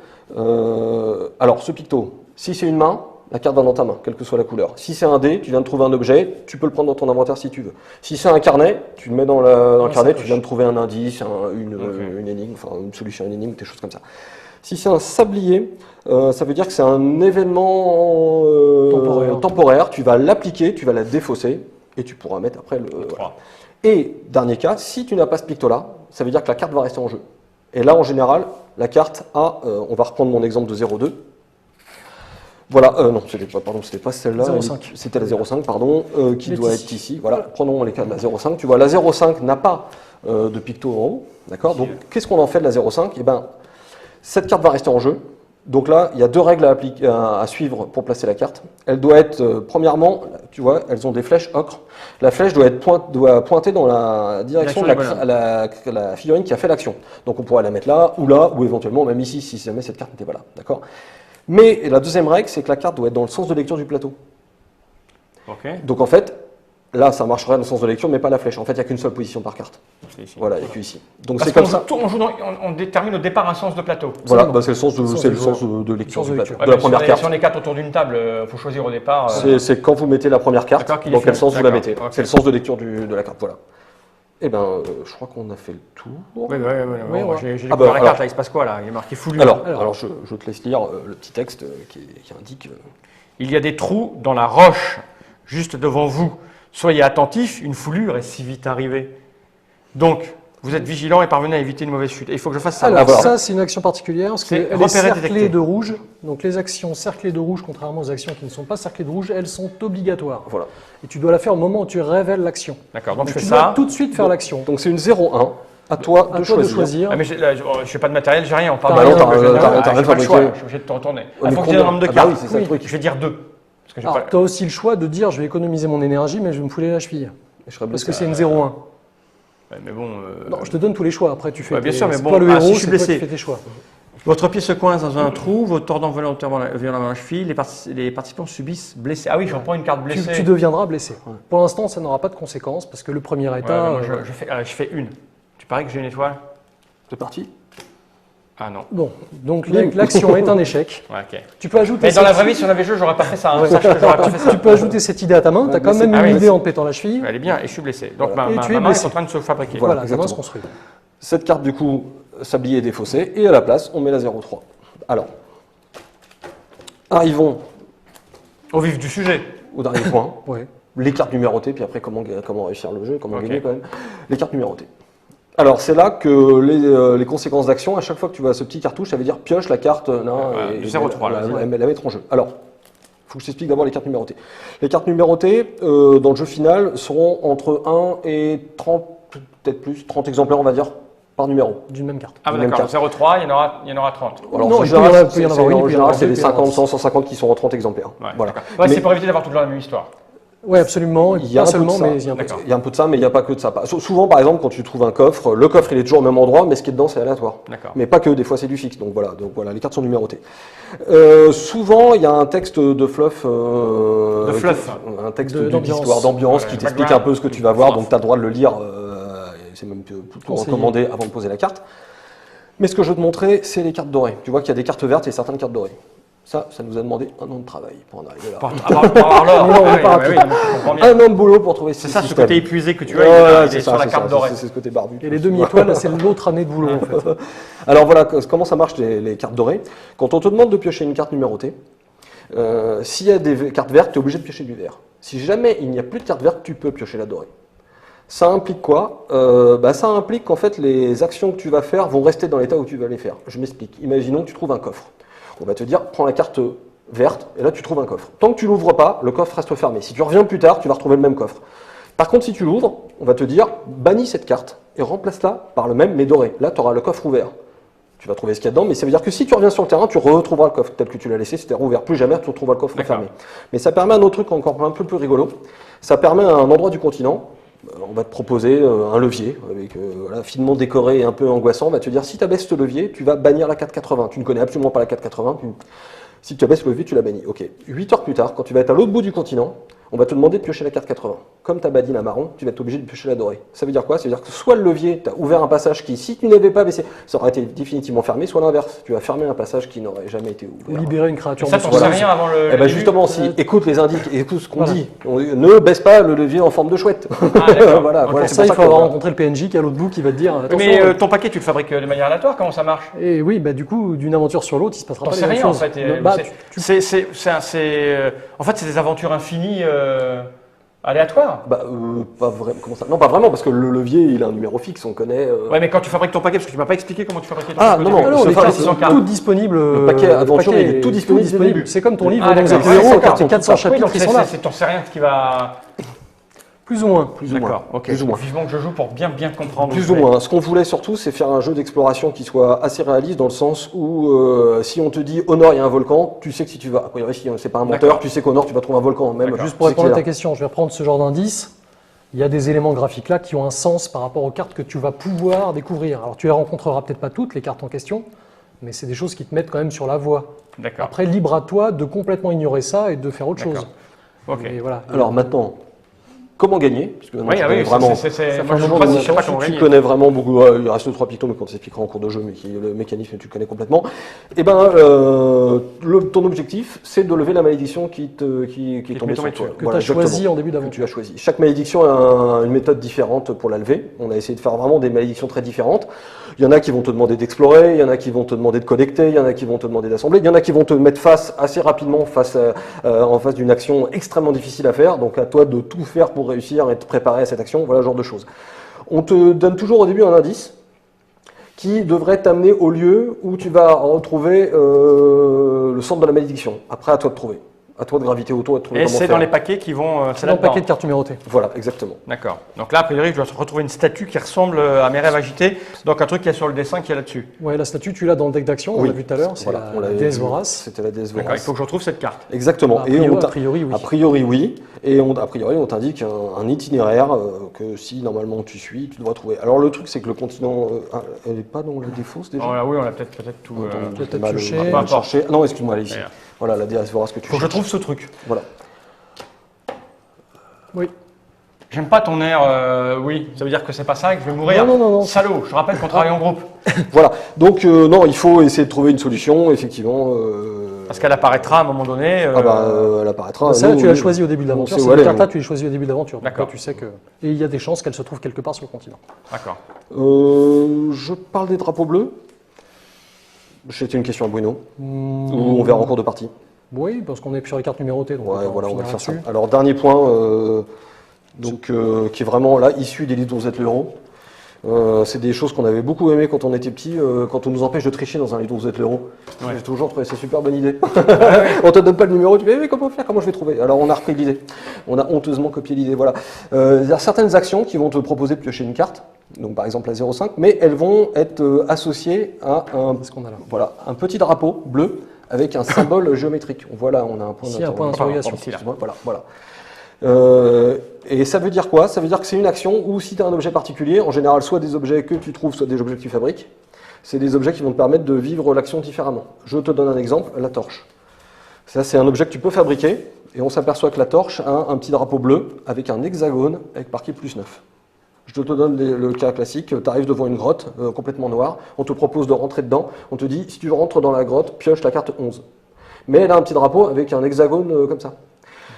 Alors ce picto, si c'est une main, la carte va dans ta main, quelle que soit la couleur. Si c'est un dé, tu viens de trouver un objet, tu peux le prendre dans ton inventaire si tu veux. Si c'est un carnet, tu le mets dans le carnet, tu viens de trouver un indice, une énigme, enfin une solution à une énigme, des choses comme ça. Si c'est un sablier, ça veut dire que c'est un événement temporaire. Tu vas l'appliquer, tu vas la défausser, et tu pourras mettre après le. Voilà. Et dernier cas, si tu n'as pas ce picto-là, ça veut dire que la carte va rester en jeu. Et là, en général, la carte a, on va reprendre mon exemple de 0,2. Voilà, non, c'était pas celle-là. 0,5. C'était la 0,5, pardon, qui Elle est doit ici. être ici. Voilà, prenons les cas de la 0,5. Tu vois, la 0,5 n'a pas de picto en haut. D'accord. Donc, qu'est-ce qu'on en fait de la 0,5? Eh ben, cette carte va rester en jeu. Donc là, il y a deux règles à suivre pour placer la carte. Elle doit être, premièrement, tu vois, elles ont des flèches ocre. La flèche doit pointer dans la direction de la figurine qui a fait l'action. Donc on pourrait la mettre là, ou éventuellement même ici, si jamais cette carte n'était pas là. D'accord. Mais la deuxième règle, c'est que la carte doit être dans le sens de lecture du plateau. Ok. Donc en fait, là, ça marcherait dans le sens de lecture, mais pas la flèche. En fait, il n'y a qu'une seule position par carte. C'est ici. Voilà, il n'y a qu'ici. Donc Parce c'est comme qu'on ça. on détermine au départ un sens de plateau. Voilà, Absolument. c'est le sens de lecture Sens du de plateau. lecture. Ouais, De la mais première si carte. on est 4 autour d'une table, il faut choisir au départ. C'est quand vous mettez la première carte, D'accord, qu'il dans est quel fait. sens vous la D'accord, mettez. ok. C'est le sens de lecture de la carte, voilà. Eh bien, je crois qu'on a fait le tour. Oui, Oui, bon, ouais. j'ai Ah découvert bah, la alors- carte, là, il se passe quoi là? Il est marqué foulu. Alors je te laisse lire le petit texte qui indique... Il y a des trous dans la roche juste devant vous. Soyez attentifs, une foulure est si vite arrivée. Donc, vous êtes vigilant et parvenez à éviter une mauvaise chute. Et il faut que je fasse ça. Alors, voilà. ça, c'est une action particulière parce C'est qu'elle est repérer, cerclée détecter. de rouge. Donc, les actions cerclées de rouge, contrairement aux actions qui ne sont pas cerclées de rouge, elles sont obligatoires. Voilà. Et tu dois la faire au moment où tu révèles l'action. D'accord, donc je fais tu dois ça. tout de suite faire l'action. Donc c'est une 0-1. À toi À de toi de choisir. choisir. Ah, mais là, je n'ai pas de matériel, j'ai rien. On parle T'as de rien, donc t'as je vais rien, dire, t'as j'ai rien pas le fabriqué. choix, je suis obligé de te retourner. mais Il faut que j'ai combien un nombre de Ah bah cartes. oui, c'est ça le truc. Je vais dire 2. Parce que j'ai Alors, pas... tu as aussi le choix de dire je vais économiser mon énergie, mais je vais me fouler la cheville. Je serais Parce blessé. que c'est une 0-1. Ouais, mais bon. Non, je te donne tous les choix. Après, tu fais. Ouais, bien tes- sûr, mais c'est bon, toi le ah, héros, si je suis c'est toi qui blessé. fais tes choix. Votre pied se coince dans un trou, votre tordant violemment la cheville, les participants subissent blessés. Ah oui, je reprends une carte blessée. Tu deviendras blessé. Pour l'instant, ça n'aura pas de conséquences parce que le premier Ouais, état. mais moi, je fais une. Tu paries que j'ai une étoile? C'est parti. Ah non. Bon, donc l'action est un échec. Ouais, ok. Tu peux ajouter. Mais dans la cette- vraie vie, si on avait joué, j'aurais pas fait ça. Hein. Ouais. Sache que j'aurais pas fait ça. Tu peux ajouter cette idée à ta main. Tu as quand blessé. même Ah une oui. idée en te pétant la cheville. Elle est bien et je suis blessé. Donc Et ma tu es main est blessé. en train de se fabriquer. Voilà. Voilà, ça va se exactement. construire. Cette carte, du coup, sablier est défaussée. Et à la place, on met la 0-3. Alors, arrivons Au vif du sujet. au dernier point. Ouais. Les cartes numérotées, puis après, comment réussir le jeu, comment Ok. gagner quand même. Les cartes numérotées. Alors, c'est là que les conséquences d'action, à chaque fois que tu vois ce petit cartouche, ça veut dire pioche la carte Ouais, du 0-3, là. la mettre en jeu. Alors, il faut que je t'explique d'abord les cartes numérotées. Les cartes numérotées, dans le jeu final, seront entre 1 et 30, peut-être plus, 30 exemplaires, on va dire, par numéro. D'une même carte. Ah bah Même d'accord, carte. 0,3, il y en aura 30. Alors, Non, en il général, peut y en avoir c'est- une, en il peut y en général, avoir c'est deux, des il peut y en avoir 50, 100, 150 qui sont en 30 exemplaires. Ouais, Voilà. d'accord. Ouais, Mais- c'est pour éviter d'avoir toujours la même histoire. Oui, absolument. Il y a Pas un peu de seulement, ça. mais il y a un peu de ça. D'accord. Il y a un peu de ça, mais il n'y a pas que de ça. Souvent, par exemple, quand tu trouves un coffre, le coffre il est toujours au même endroit, mais ce qui est dedans c'est aléatoire. D'accord. Mais pas que, des fois c'est du fixe. Donc voilà, les cartes sont numérotées. Souvent, il y a un texte de fluff, De fluff. un texte D'ambiance. d'histoire, d'ambiance Ouais, qui t'explique un background. peu ce que tu vas voir. Fluff. Donc tu as le droit de le lire. Et c'est même plutôt Conseillé. recommandé avant de poser la carte. Mais ce que je veux te montrer, c'est les cartes dorées. Tu vois qu'il y a des cartes vertes et certaines cartes dorées. Ça nous a demandé un an de travail pour en arriver là. Pour avoir l'or. Non, on Ah est pas oui, rapide. bah oui, je comprends bien. Un an de boulot pour trouver C'est ces ça, ce systèmes. côté épuisé que tu as, Ouais, il c'est est ça, sur la c'est carte ça, dorée. c'est ce côté barbu. Et les demi-étoiles, là, c'est l'autre année de boulot, en fait. Alors voilà, comment ça marche les cartes dorées. Quand on te demande de piocher une carte numérotée, s'il y a des cartes vertes, tu es obligé de piocher du vert. Si jamais il n'y a plus de carte verte, tu peux piocher la dorée. Ça implique quoi? Ça implique qu'en fait les actions que tu vas faire vont rester dans l'état où tu vas les faire. Je m'explique. Imaginons que tu trouves un coffre. On va te dire, prends la carte verte, et là tu trouves un coffre. Tant que tu l'ouvres pas, le coffre reste fermé. Si tu reviens plus tard, tu vas retrouver le même coffre. Par contre, si tu l'ouvres, on va te dire, bannis cette carte et remplace-la par le même mais doré. Là, tu auras le coffre ouvert. Tu vas trouver ce qu'il y a dedans, mais ça veut dire que si tu reviens sur le terrain, tu retrouveras le coffre tel que tu l'as laissé, c'était rouvert. Plus jamais tu retrouveras le coffre D'accord. fermé. Mais ça permet un autre truc encore un peu plus rigolo. Ça permet à un endroit du continent, on va te proposer un levier avec, finement décoré et un peu angoissant. On va te dire, si tu abaisses ce levier, tu vas bannir la 480. Tu ne connais absolument pas la 480. Si tu abaisses le levier, tu la bannis. Ok. 8 heures plus tard, quand tu vas être à l'autre bout du continent, on va te demander de piocher la 480. Comme tu as banni la marron, tu vas être obligé de piocher la dorée. Ça veut dire quoi? Ça veut dire que soit le levier, tu as ouvert un passage qui, si tu n'avais pas baissé, ça aurait été définitivement fermé, soit l'inverse. Tu as fermé un passage qui n'aurait jamais été Ou ouvert. libérer une créature. Ça, t'en sais monstrueuse. rien avant le. Eh ben début justement, si écoute les indices, écoute ce qu'on Voilà. dit. Ne baisse pas le levier en forme de chouette. Ah, d'accord. voilà, Ok. voilà, Pour c'est ça, il pour faut que- avoir rencontré le PNJ qui est à l'autre bout qui va te dire attention. Mais ton paquet, tu le fabriques de manière aléatoire, comment ça marche? Et oui, bah, du coup, d'une aventure sur l'autre, il se passera T'en pas sais les mêmes rien en choses. fait. et, Bah, en fait, c'est des aventures infinies aléatoires. Pas vraiment. Comment ça? Non, pas vraiment, parce que le levier, il a un numéro fixe, on connaît. Ouais, mais quand tu fabriques ton paquet, parce que tu m'as pas expliqué comment tu fabriquais ton Ah, paquet. non, Ah non, Ce les fameux- cartes sont cartes. toutes disponibles. Le paquet aventure, paquet il est tout disponible dès le début. C'est comme ton livre Ah, dans d'accord. les Ouais, héros, d'accord. quand il y a 400 Oui, chapitres donc qui sont là. t'en sais rien de ce qui va. Plus ou moins. Plus ou moins. D'accord, ok. Plus ou moins. Vivement que je joue pour bien comprendre. Plus ou moins. Ce qu'on voulait surtout, c'est faire un jeu d'exploration qui soit assez réaliste dans le sens où si on te dit au nord il y a un volcan, tu sais que si tu vas, a priori si c'est pas un menteur, D'accord. tu sais qu'au nord tu vas trouver un volcan. Même D'accord. Juste pour c'est répondre à ta clair. question, je vais reprendre ce genre d'indice. Il y a des éléments graphiques là qui ont un sens par rapport aux cartes que tu vas pouvoir découvrir. Alors tu les rencontreras peut-être pas toutes, les cartes en question, mais c'est des choses qui te mettent quand même sur la voie. D'accord. Après, libre à toi de complètement ignorer ça et de faire autre D'accord. chose. Ok. Mais voilà. Alors maintenant, comment gagner? Parce que maintenant, Oui, tu ah connais oui, vraiment. c'est. Ça fait Moi, un je joue moment pas où si je sais pas Tu comment gagner. connais vraiment beaucoup. Il reste 3 pictos, mais quand t'expliquera en cours de jeu, mais le mécanisme tu le connais complètement. Et ton objectif, c'est de lever la malédiction qui est tombée sur toi. Que tu Voilà, as choisi exactement. en début Que tu d'aventure. as choisi. Chaque malédiction a une méthode différente pour la lever. On a essayé de faire vraiment des malédictions très différentes. Il y en a qui vont te demander d'explorer, il y en a qui vont te demander de connecter, il y en a qui vont te demander d'assembler, il y en a qui vont te mettre assez rapidement en face d'une action extrêmement difficile à faire. Donc à toi de tout faire pour réussir et te préparer à cette action. Voilà le genre de choses. On te donne toujours au début un indice qui devrait t'amener au lieu où tu vas retrouver le centre de la malédiction. Après, à toi de trouver. À toi de graviter autour et de trouver Et comment c'est faire. dans les paquets qui vont. C'est dans le paquet de cartes numérotées. Voilà, exactement. D'accord. Donc là, a priori, je dois retrouver une statue qui ressemble à mes rêves agités. Donc un truc qui est sur le dessin qui est là-dessus. Ouais, la statue, tu l'as dans le deck d'action, on Oui. l'a vu tout à l'heure, c'est Voilà, on la l'avait déesse vu. Vorace. C'était la déesse D'accord. Vorace. Il faut que je retrouve cette carte. Exactement. A priori, on a priori, oui. A priori, oui. Et a priori, on t'indique un itinéraire que si normalement tu suis, tu devras trouver. Alors le truc, c'est que le continent, elle n'est pas dans la défausse déjà. Oh, là, oui, on a peut-être tout. Attends, peut-être j'ai mal- touché. mal Peu importe. cherché. Non, excuse-moi, elle est ici. Voilà. Voilà, la déesse Vorace que tu Il faut que je cherches. trouve ce truc. Voilà. Oui. J'aime pas ton air. Oui, ça veut dire que c'est pas ça et que je vais mourir. Non. Salaud. Je rappelle qu'on travaille en groupe. Voilà. Donc non, il faut essayer de trouver une solution, effectivement. Parce qu'elle apparaîtra à un moment donné. Elle apparaîtra. Ça, Nous, tu l'as choisi au début de on l'aventure. sait où C'est elle une est, carte-là, nous. tu l'as choisi au début de l'aventure. Donc D'accord. là, tu sais que. Et il y a des chances qu'elle se trouve quelque part sur le continent. D'accord. Je parle des drapeaux bleus. C'était une question à Bruno. Ou on verra en cours de partie. Oui, parce qu'on est sur les cartes numérotées. Donc Ouais, voilà, on va finira faire ça. là-dessus. Alors, dernier point, qui est vraiment là, issu des livres dont vous êtes le héros. C'est des choses qu'on avait beaucoup aimé quand on était petit, quand on nous empêche de tricher dans un livre dont vous êtes le héros. Ouais. J'ai toujours trouvé c'est super bonne idée. On te donne pas le numéro, tu dis mais comment faire, comment je vais trouver. Alors on a repris l'idée, on a honteusement copié l'idée. Voilà. Il y a certaines actions qui vont te proposer de piocher une carte, donc par exemple la 0,5, mais elles vont être associées à C'est ce qu'on a là. un petit drapeau bleu avec un symbole géométrique. Voilà, on a un point Ici, un point d'interrogation. Pardon, excuse-moi, voilà. Et ça veut dire quoi? Ça veut dire que c'est une action où si tu as un objet particulier, en général soit des objets que tu trouves, soit des objets que tu fabriques, c'est des objets qui vont te permettre de vivre l'action différemment. Je te donne un exemple, la torche. Ça c'est un objet que tu peux fabriquer et on s'aperçoit que la torche a un petit drapeau bleu avec un hexagone avec marqué +9. Je te donne le cas classique, tu arrives devant une grotte complètement noire, on te propose de rentrer dedans, on te dit si tu rentres dans la grotte, pioche la carte 11. Mais elle a un petit drapeau avec un hexagone comme ça.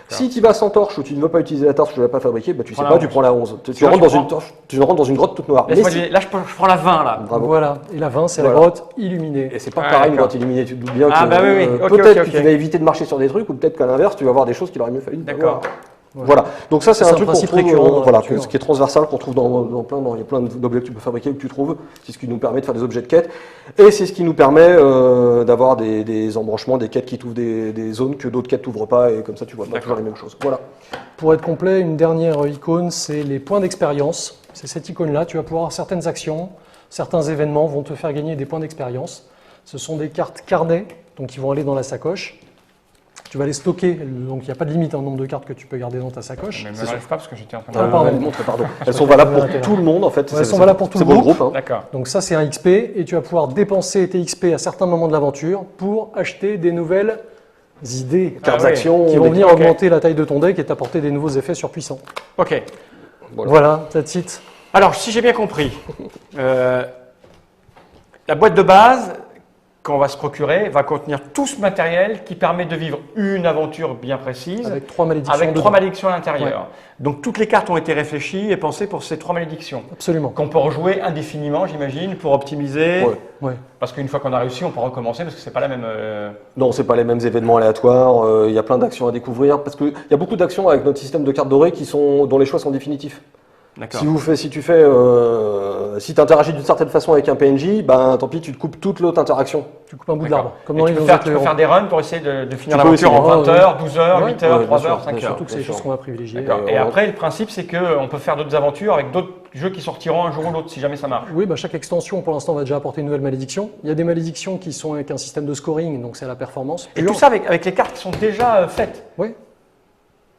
Si tu vas sans torche ou tu ne veux pas utiliser la torche, tu ne l'as pas fabriquée, bah, tu sais Prends pas, la tu 11. prends la 11. Tu Là, rentres tu dans une prends- torche, tu rentres dans une grotte toute noire. Laisse-moi Mais si- deviner. Là, je prends la 20 là. Bravo. Voilà. Et la 20, c'est Voilà. la grotte illuminée. Et c'est pas Ah, pareil une d'accord. grotte illuminée, tu te doutes bien Ah, que bah oui, oui. Ok, peut-être ok, que ok. tu vas éviter de marcher sur des trucs ou peut-être qu'à l'inverse, tu vas voir des choses qu'il aurait mieux fallu ne pas D'accord. voir. Voilà, donc ça c'est C'est un un truc qu'on principe trouve, récurrent dans voilà, l'aventure. ce qui est transversal, qu'on trouve il y a plein d'objets que tu peux fabriquer ou que tu trouves, c'est ce qui nous permet de faire des objets de quête, et c'est ce qui nous permet d'avoir des embranchements, des quêtes qui t'ouvrent des zones que d'autres quêtes t'ouvrent pas, et comme ça tu vois pas toujours les mêmes choses. Voilà. Pour être complet, une dernière icône, c'est les points d'expérience. C'est cette icône-là. Tu vas pouvoir avoir certaines actions, certains événements vont te faire gagner des points d'expérience. Ce sont des cartes carnet, donc qui vont aller dans la sacoche. Tu vas les stocker, donc il n'y a pas de limite au nombre de cartes que tu peux garder dans ta sacoche. Mais me lâche pas parce que j'étais en train de. Ah, pardon. Pardon. Elles sont valables pour Intérêt. tout le monde en fait. Ouais, elles sont valables pour tout c'est le pour groupe. hein. D'accord. Donc ça, c'est un XP, et tu vas pouvoir dépenser tes XP à certains moments de l'aventure pour acheter des nouvelles idées Cartes Ah ouais. d'action, qui vont des- venir ok. augmenter la taille de ton deck et t'apporter des nouveaux effets surpuissants. Ok. Voilà, that's it. Alors, si j'ai bien compris, la boîte de base qu'on va se procurer va contenir tout ce matériel qui permet de vivre une aventure bien précise Avec 3 malédictions. avec dedans. 3 malédictions à l'intérieur. Donc, toutes les cartes ont été réfléchies et pensées pour ces 3 malédictions. Absolument. Qu'on peut rejouer indéfiniment, j'imagine, pour optimiser. Ouais. Ouais. Parce qu'une fois qu'on a réussi, on peut recommencer parce que c'est pas la même. Non, c'est pas les mêmes événements aléatoires. Il y a plein d'actions à découvrir parce qu'il y a beaucoup d'actions avec notre système de cartes dorées dont les choix sont définitifs. D'accord. Si tu interagis d'une certaine façon avec un PNJ, ben tant pis, tu te coupes toute l'autre interaction. Tu coupes un bout de D'accord. l'arbre. Comme Et dans tu les peux Donjons faire, et Dragons. des runs pour essayer de finir Tu peux l'aventure en essayer. 20 heures, 12 heures, Ouais. 8 heures, Ouais, 3 bien heures, sûr, 5 bien sûr. heures. Surtout que c'est des Bien choses sûr. qu'on va privilégier. D'accord. Et Et on- après, le principe, c'est qu'on peut faire d'autres aventures avec d'autres jeux qui sortiront un jour ou l'autre, si jamais ça marche. Oui, bah, chaque extension pour l'instant va déjà apporter une nouvelle malédiction. Il y a des malédictions qui sont avec un système de scoring, donc c'est à la performance. Et pure. tout ça avec les cartes qui sont déjà faites. Oui.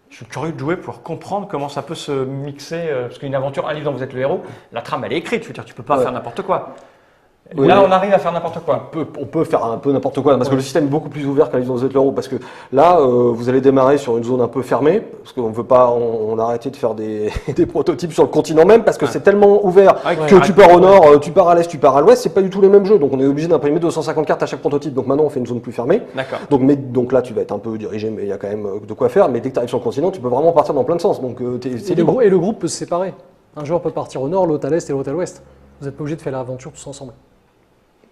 Je suis curieux de jouer pour comprendre comment ça peut se mixer. Parce qu'une aventure, un livre dont vous êtes le héros, la trame elle est écrite. Je veux dire, tu peux pas Ouais. faire n'importe quoi. Oui, Là, mais- on arrive à faire n'importe quoi. On peut faire un peu n'importe quoi, parce que le système est beaucoup plus ouvert qu'un livre dans l'euro, parce que là, vous allez démarrer sur une zone un peu fermée, parce qu'on veut pas, on a arrêté de faire des, des prototypes sur le continent même, parce que c'est tellement ouvert Ouais, que tu pars au nord, tu pars à l'est, tu pars à l'ouest, c'est pas du tout les mêmes jeux, donc on est obligé d'imprimer 250 cartes à chaque prototype, donc maintenant on fait une zone plus fermée. D'accord. Donc là, tu vas être un peu dirigé, mais il y a quand même de quoi faire, mais dès que tu arrives sur le continent, tu peux vraiment partir dans plein de sens, donc c'est libre. Et le groupe peut se séparer. Un joueur peut partir au nord, l'autre à l'est et l'autre à l'ouest. Vous n'êtes pas obligé de faire l'aventure tous ensemble.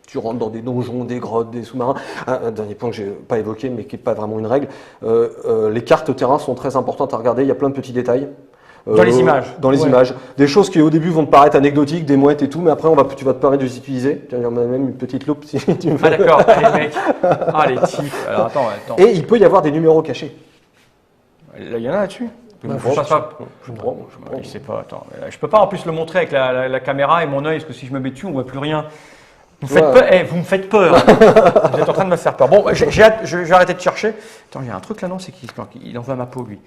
Tu rentres dans des donjons, des grottes, des sous-marins. Un dernier point que j'ai pas évoqué, mais qui n'est pas vraiment une règle. Les cartes terrain sont très importantes à regarder. Il y a plein de petits détails. Dans les images. Dans les Ouais. images. Des choses qui au début vont te paraître anecdotiques, des mouettes et tout, mais après tu vas te permettre de les utiliser. Tiens, il y en a même une petite loupe si tu me Ah d'accord, allez mec. Ah les types. Alors attends. Et il peut y avoir des numéros cachés. Là, il y en a là-dessus. Bah, Je passe pas. Je prends. Je sais pas, attends. Je peux pas en plus le montrer avec la caméra et mon œil, parce que si je me mets dessus, on voit plus rien. Vous me faites Ouais. peur. Vous me faites peur. Vous êtes en train de me faire peur. Bon, je vais arrêter de chercher. Attends, il y a un truc là, non? C'est qu'il envoie ma peau, lui.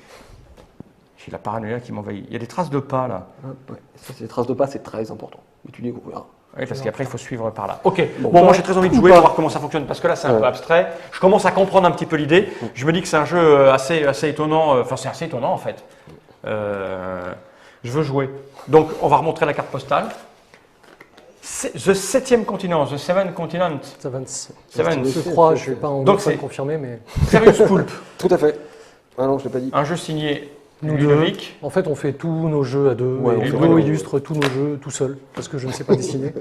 J'ai la paranoïa qui m'envahit. Il y a des traces de pas là. Ouais. Ça, c'est des traces de pas, c'est très important. Mais tu découvriras. Oui, parce qu'après, il faut suivre par là. Ok, Bon, bon, moi pas- j'ai très envie de ou jouer, pas. pour voir comment ça fonctionne, parce que là c'est un peu Ouais. abstrait. Je commence à comprendre un petit peu l'idée. Je me dis que c'est un jeu assez étonnant, enfin c'est assez étonnant en fait. Je veux jouer. Donc on va remontrer la carte postale. The 7e continent, The Seven Continent. Seventh. Seven. Je crois, je ne vais pas en Donc, c'est- confirmer, mais Serious Pulp, Tout à fait. Ah non, je l'ai pas dit. un jeu signé nous Ludovic. deux, en fait, on fait tous nos jeux à deux. Ouais, on et fait Ludo vraiment- illustre tous nos jeux tout seul, parce que je ne sais pas dessiner.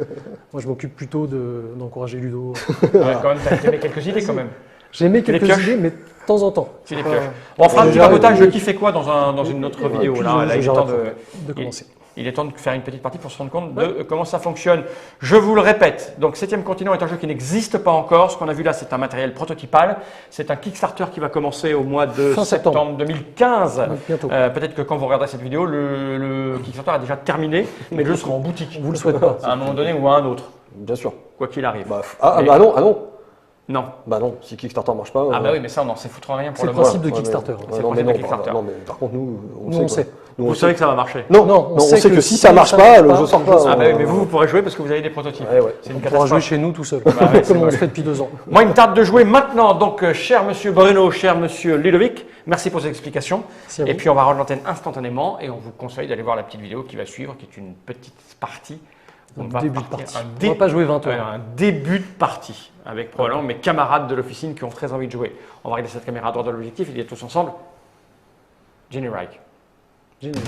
Moi, je m'occupe plutôt d'encourager Ludo. Ouais, quand même, t'as aimé quelques idées quand même. J'ai aimé Tu les quelques pioches idées, mais de temps en temps. Tu les Pas- pioches. Bon, on fera un petit Déjà, papotage de et- qui fait quoi dans une autre vidéo. puis Là, je là, il est gère temps la de de commencer. Il est temps de faire une petite partie pour se rendre compte de comment ça fonctionne. Je vous le répète, donc 7e continent est un jeu qui n'existe pas encore. Ce qu'on a vu là, c'est un matériel prototypal. C'est un Kickstarter qui va commencer au mois de Fin septembre. septembre 2015. Ouais, bientôt. Peut-être que quand vous regarderez cette vidéo, le Kickstarter a déjà terminé, mais le jeu sera en boutique On vous le souhaite pas. à un moment donné ou à un autre, Bien sûr. quoi qu'il arrive. Ah Mais- bah non. Non. Bah non, si Kickstarter marche pas. Ah bah oui, mais ça, on n'en sait foutre rien pour C'est le le moment. principe de Kickstarter. Ouais, C'est le non, mais principe non, de Kickstarter. non, mais par contre, nous, Nous, on quoi. sait. Nous, Vous on savez sait. que ça va marcher. Non, Non, on on sait sait que que si si ça ça marche marche pas, le pas, jeu sort le pas. jeu Ah bah oui, mais vous pourrez jouer parce que vous avez des prototypes. Ouais, ouais. C'est une On pourra jouer catastrophe. chez nous tout seul, ouais, c'est comme on vrai. le fait depuis 2 ans. Moi, il me tarde de jouer maintenant. Donc, cher monsieur Bruno, cher monsieur Ludovic, merci pour ces explications. Merci à Et vous. puis, on va rendre l'antenne instantanément et on vous conseille d'aller voir la petite vidéo qui va suivre, qui est une petite partie. On va Début de partir- partie. On va pas jouer 20 heures. un début de partie avec probablement mes camarades de l'officine qui ont très envie de jouer. On va regarder cette caméra à droite de l'objectif et dire tous ensemble Jenny Reich. Génial.